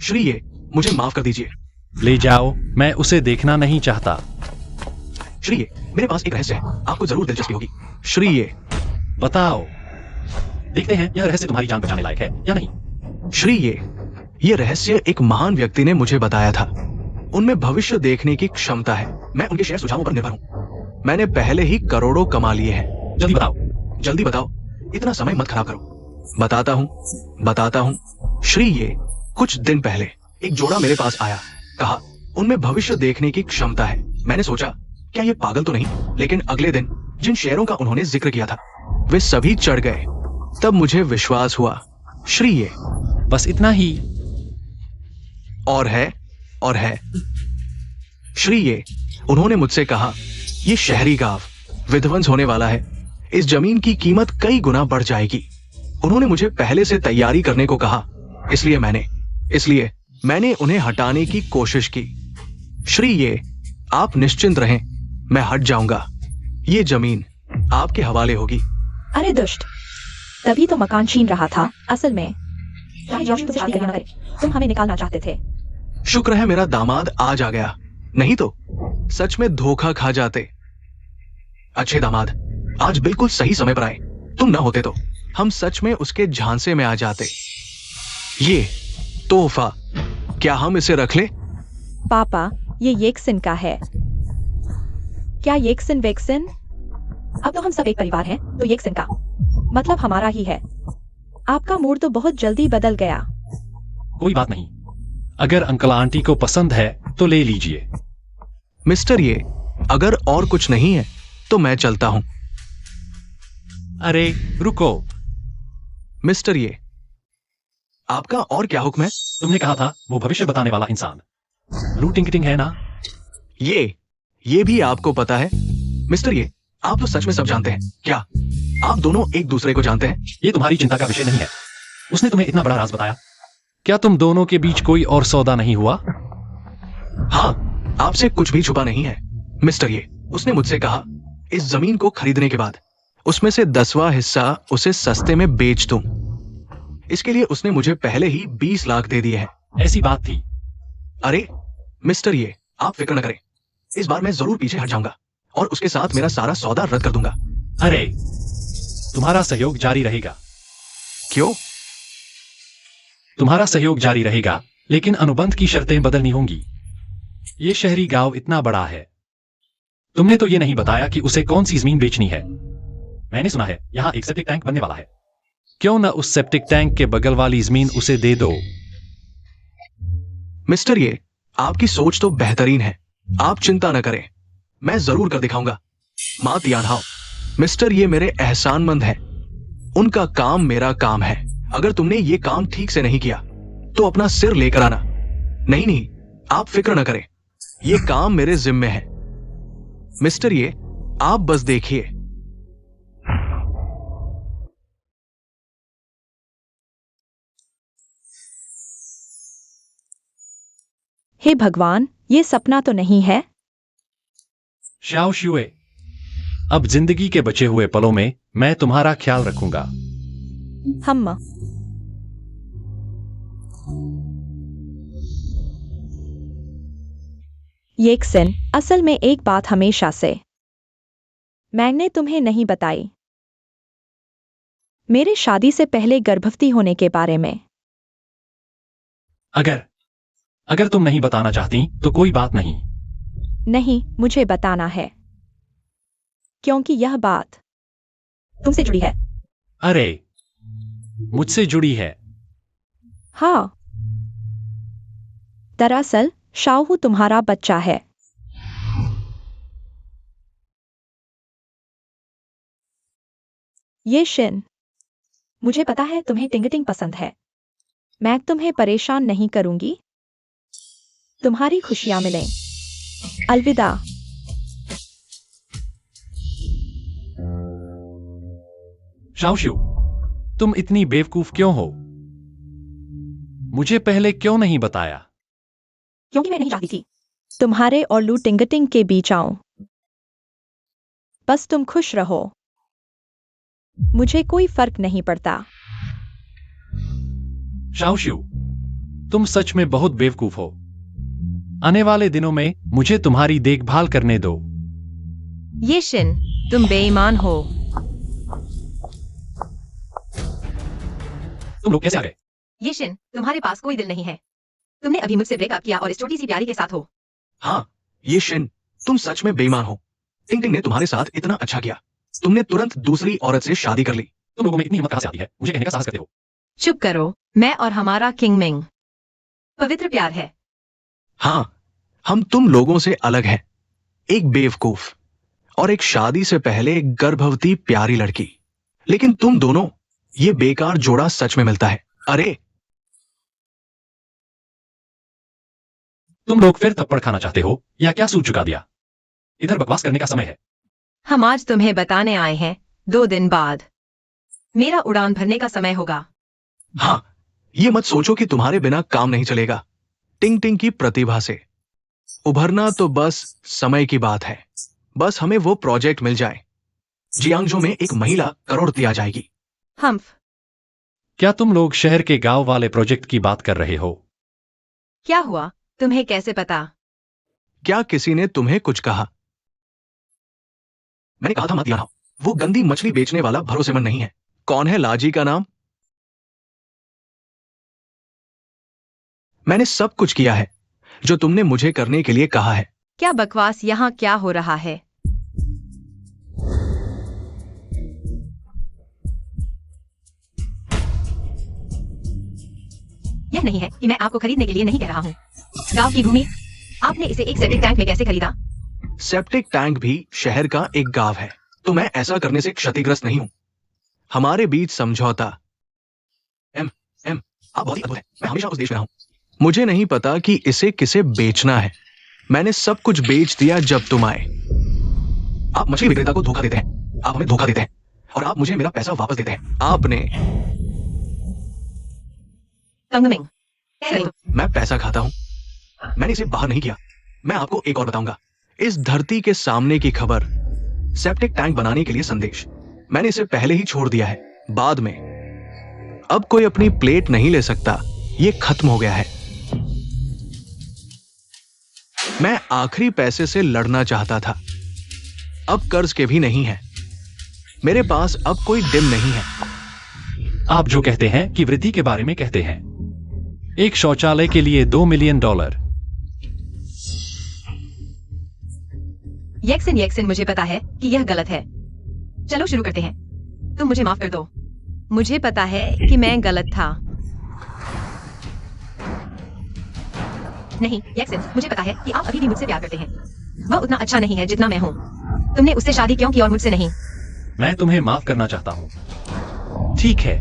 श्री ये, मुझे माफ कर दीजिए। ले जाओ, मैं उसे देखना नहीं चाहता। श्री ये, मेरे पास एक रहस्य है, आपको जरूर दिलचस्पी होगी। श्री ये, बताओ, देखते हैं यह रहस्य तुम्हारी जान बचाने लायक है या नहीं। श्री ये रहस्य एक महान व्यक्ति ने मुझे बताया था। उनमें भविष्य देखने की क्षमता है। मैं उनके शेयर सुझावों पर निर्भर हूं। मैंने पहले ही करोड़ों कमा लिए हैं। जल्दी बताओ, इतना समय मत खराब करो। बताता हूं। श्री ये, कुछ दिन पहले एक जोड़ा मेरे पास आया, कहा उनमें भविष्य देखने की क्षमता है। मैंने सोचा क्या ये पागल तो नहीं, लेकिन अगले दिन जिन शेयरों का उन्होंने जिक्र किया था वे सभी चढ़ गए। तब मुझे विश्वास हुआ। श्री ये, बस इतना ही? और है। श्री ये, उन्होंने मुझसे कहा ये शहरी गांव विध्वंस होने वाला है, इस जमीन की कीमत कई गुना बढ़ जाएगी। उन्होंने मुझे पहले से तैयारी करने को कहा, इसलिए मैंने उन्हें हटाने की कोशिश की। श्री ये, आप निश्चिंत रहें, मैं हट जाऊंगा। ये जमीन आपके हवाले होगी। अरे दुष्ट, तभी तो मकान छीन रहा था। असल में तुम हमें निकालना चाहते थे। शुक्र है मेरा दामाद आज आ गया, नहीं तो सच में धोखा खा जाते। अच्छे दामाद, आज बिल्कुल सही समय पर आए। तुम न होते तो हम सच में उसके झांसे में आ जाते। ये तोहफा, क्या हम इसे रख ले? पापा, ये येक्सिन का है। क्या येक्सिन वेक्सिन? अब तो हम सब एक परिवार हैं, तो येक्सिन का मतलब हमारा ही है। आपका मूड तो बहुत जल्दी बदल गया। कोई बात नहीं, अगर अंकल आंटी को पसंद है तो ले लीजिए। मिस्टर ये, अगर और कुछ नहीं है तो मैं चलता हूं। अरे रुको, मिस्टर ये, आपका और क्या हुक्म है? तुमने कहा था वो भविष्य बताने वाला इंसान लूटिंग किटिंग है ना? ये भी आपको पता है? मिस्टर ये, आप तो सच में सब जानते हैं। क्या आप दोनों एक दूसरे को जानते हैं? ये तुम्हारी चिंता का विषय नहीं है। उसने तुम्हें इतना बड़ा राज बताया। क्या तुम दोनों के बीच कोई और सौदा नहीं हुआ? हाँ, आपसे कुछ भी छुपा नहीं है मिस्टर ये। उसने मुझसे कहा इस जमीन को खरीदने के बाद उसमें से 10वां हिस्सा उसे सस्ते में बेच दूं। इसके लिए उसने मुझे पहले ही 20 लाख दे दिए हैं। ऐसी बात थी। अरे मिस्टर ये, आप फिक्र न करें, इस बार मैं जरूर पीछे हट जाऊंगा और उसके साथ मेरा सारा सौदा रद्द कर दूंगा। अरे, तुम्हारा सहयोग जारी रहेगा। क्यों? तुम्हारा सहयोग जारी रहेगा, लेकिन अनुबंध की शर्तें बदलनी होंगी। ये शहरी गांव इतना बड़ा है, तुमने तो ये नहीं बताया कि उसे कौन सी जमीन बेचनी है। मैंने सुना है यहाँ एक सेप्टिक टैंक बनने वाला है। क्यों न उस सेप्टिक टैंक के बगल वाली जमीन उसे दे दो। मिस्टर ये, आपकी सोच तो बेहतरीन है, आप चिंता न करें, मैं जरूर कर दिखाऊंगा। मात यानहाओ, मिस्टर ये मेरे एहसानमंद हैं, उनका काम मेरा काम है। अगर तुमने ये काम ठीक से नहीं किया तो अपना सिर लेकर आना। नहीं नहीं, आप फिक्र न करें, ये काम मेरे जिम्मे है। मिस्टर ये, आप बस देखिए। हे भगवान, ये सपना तो नहीं है। शाओ शुए, अब जिंदगी के बचे हुए पलों में मैं तुम्हारा ख्याल रखूंगा। हम येक्सन, असल में एक बात हमेशा से मैंने तुम्हें नहीं बताई, मेरे शादी से पहले गर्भवती होने के बारे में। अगर तुम नहीं बताना चाहती तो कोई बात नहीं। नहीं, मुझे बताना है, क्योंकि यह बात तुमसे जुड़ी है। अरे, मुझसे जुड़ी है? हाँ, दरअसल शाहू तुम्हारा बच्चा है। ये शिन, मुझे पता है तुम्हें टिंगटिंग पसंद है, मैं तुम्हें परेशान नहीं करूंगी, तुम्हारी खुशियां मिलें। अलविदा। शाओशु, तुम इतनी बेवकूफ क्यों हो? मुझे पहले क्यों नहीं बताया? क्योंकि मैं नहीं चाहती थी तुम्हारे और लू टिंगटिंग के बीच आऊं। बस तुम खुश रहो, मुझे कोई फर्क नहीं पड़ता। शाओशु, तुम सच में बहुत बेवकूफ हो। आने वाले दिनों में मुझे तुम्हारी देखभाल करने दो। ये शिन, तुम बेईमान हो। तुम लोग कैसे आ गए? ये शिन, तुम्हारे पास कोई दिल नहीं है, तुमने अभी मुझसे ब्रेकअप किया और इस छोटी सी प्यारी के साथ हो। हाँ, ये शिन, तुम सच में बेईमान हो। टिंग टिंग ने तुम्हारे साथ इतना अच्छा किया, तुमने तुरंत दूसरी औरत से शादी कर ली। तुम लोगों में इतनी हिम्मत कहां से आती है मुझे कहने का साहस करते हो? चुप करो, मैं और हमारा किंग मिंग पवित्र प्यार है। हाँ, हम तुम लोगों से अलग हैं, एक बेवकूफ और एक शादी से पहले एक गर्भवती प्यारी लड़की। लेकिन तुम दोनों, ये बेकार जोड़ा सच में मिलता है। अरे, तुम लोग फिर थप्पड़ खाना चाहते हो या क्या सूझ चुका दिया? इधर बकवास करने का समय है। हम आज तुम्हें बताने आए हैं, 2 दिन बाद मेरा उड़ान भरने का समय होगा। हाँ, ये मत सोचो कि तुम्हारे बिना काम नहीं चलेगा। टिंग टिंग की प्रतिभा से उभरना तो बस समय की बात है। बस हमें वो प्रोजेक्ट मिल जाए, जियांगजो में एक महिला करोड़पति आ जाएगी। हम्फ, क्या तुम लोग शहर के गांव वाले प्रोजेक्ट की बात कर रहे हो? क्या हुआ? तुम्हें कैसे पता? क्या किसी ने तुम्हें कुछ कहा? मैंने कहा था मत यहाँ, वो गंदी मछली बेचने वाला भरोसेमंद नहीं है। कौन है लाजी का नाम? मैंने सब कुछ किया है जो तुमने मुझे करने के लिए कहा है। क्या बकवास, यहाँ क्या हो रहा है? यह नहीं है कि मैं आपको खरीदने के लिए नहीं कह रहा हूँ। गांव की भूमि, आपने इसे एक सेप्टिक टैंक में कैसे खरीदा? सेप्टिक टैंक भी शहर का एक गांव है, तो मैं ऐसा करने से क्षतिग्रस्त नहीं हूं। हमारे बीच समझौता। आप बहुत ही अद्भुत हैं। मैं हमेशा उस देश में रहा हूं। मुझे नहीं पता कि इसे किसे बेचना है। मैंने सब कुछ बेच दिया जब तुम आए। आप मछली विक्रेता को धोखा देते हैं, आप हमें धोखा देते हैं और आप मुझे मेरा पैसा वापस देते हैं। आपने कंगमिंग, मैं पैसा खाता हूं, मैंने इसे बाहर नहीं किया। मैं आपको एक और बताऊंगा। इस धरती के सामने की खबर, सेप्टिक टैंक बनाने के लिए संदेश, मैंने इसे पहले ही छोड़ दिया है। बाद में अब कोई अपनी प्लेट नहीं ले सकता, ये खत्म हो गया है। मैं आखिरी पैसे से लड़ना चाहता था, अब कर्ज के भी नहीं है। मेरे पास अब कोई डिम नहीं है। आप जो कहते हैं कि वृद्धि के बारे में कहते हैं, एक शौचालय के लिए $2 मिलियन। यक्सन, मुझे पता है कि यह गलत है। चलो शुरू करते हैं। तुम मुझे माफ कर दो। मुझे पता है कि मैं गलत था। नहीं यक्सन, मुझे पता है कि आप अभी भी मुझसे प्यार करते हैं। वह उतना अच्छा नहीं है जितना मैं हूँ। तुमने उससे शादी क्यों की और मुझसे नहीं? मैं तुम्हें माफ करना चाहता हूं। ठीक है।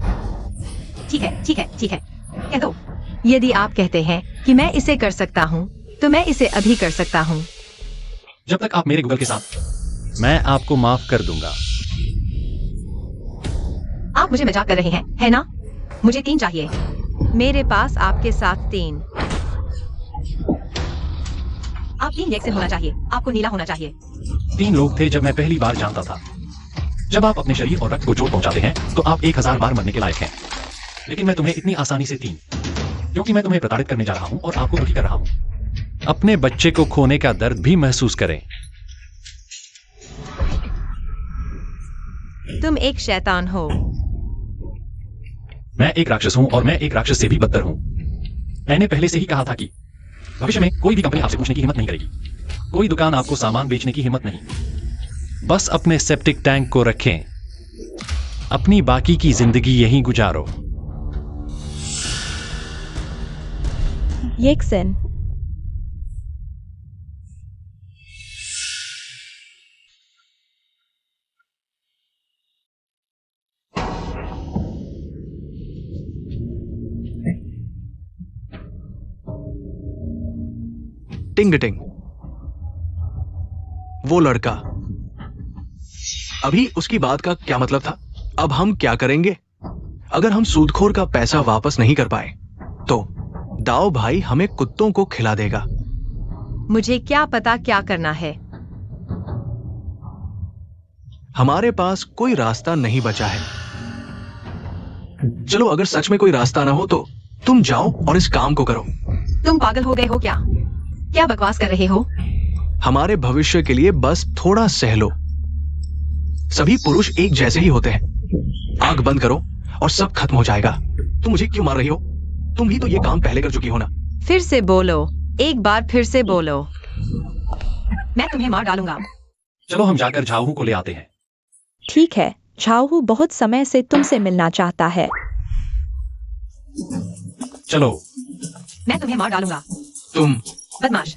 कह दो। यदि आप कहते हैं कि मैं इसे कर सकता हूँ, तो मैं इसे अभी कर सकता हूँ। जब तक आप मेरे गूगल के साथ, मैं आपको माफ कर दूंगा। आप मुझे मजाक कर रहे हैं, है ना? मुझे 3 चाहिए। मेरे पास आपके साथ 3। आप 3 यक्सन होना चाहिए। आपको नीला होना चाहिए। 3 लोग थे जब मैं पहली बार जानता था। जब आप अपने शरीर और रक्त को चोट पहुंचाते हैं तो आप 1000 बार मरने के लायक हैं। लेकिन मैं तुम्हें इतनी आसानी से 3, क्योंकि मैं तुम्हें प्रताड़ित करने जा रहा हूं और आपको दुखी कर रहा हूं। अपने बच्चे को खोने का दर्द भी महसूस करें। तुम एक शैतान हो। मैं एक राक्षस हूं और मैं एक राक्षस से भी बदतर हूं। मैंने पहले से ही कहा था कि भविष्य में कोई भी कंपनी आपसे पूछने की हिम्मत नहीं करेगी। कोई दुकान आपको सामान बेचने की हिम्मत नहीं। बस अपने सेप्टिक टैंक को रखें। अपनी बाकी की जिंदगी यहीं गुजारो। यक्सन, टिंग टिंग, वो लड़का, अभी उसकी बात का क्या मतलब था? अब हम क्या करेंगे? अगर हम सूदखोर का पैसा वापस नहीं कर पाए तो दाओ भाई हमें कुत्तों को खिला देगा। मुझे क्या पता क्या करना है। हमारे पास कोई रास्ता नहीं बचा है। चलो, अगर सच में कोई रास्ता ना हो तो तुम जाओ और इस काम को करो। तुम पागल हो गए हो क्या? क्या बकवास कर रहे हो? हमारे भविष्य के लिए बस थोड़ा सह लो। सभी पुरुष एक जैसे ही होते हैं। आंख बंद करो और सब खत्म हो जाएगा। तुम मुझे क्यों मार रही हो? तुम भी तो ये काम पहले कर चुकी हो ना। फिर से बोलो, एक बार फिर से बोलो। मैं तुम्हें मार डालूंगा। चलो हम जाकर झाऊ को ले आते हैं। ठीक है। झाऊ बहुत समय से तुमसे मिलना चाहता है। चलो। मैं तुम्हें मार डालूंगा। तुम बदमाश।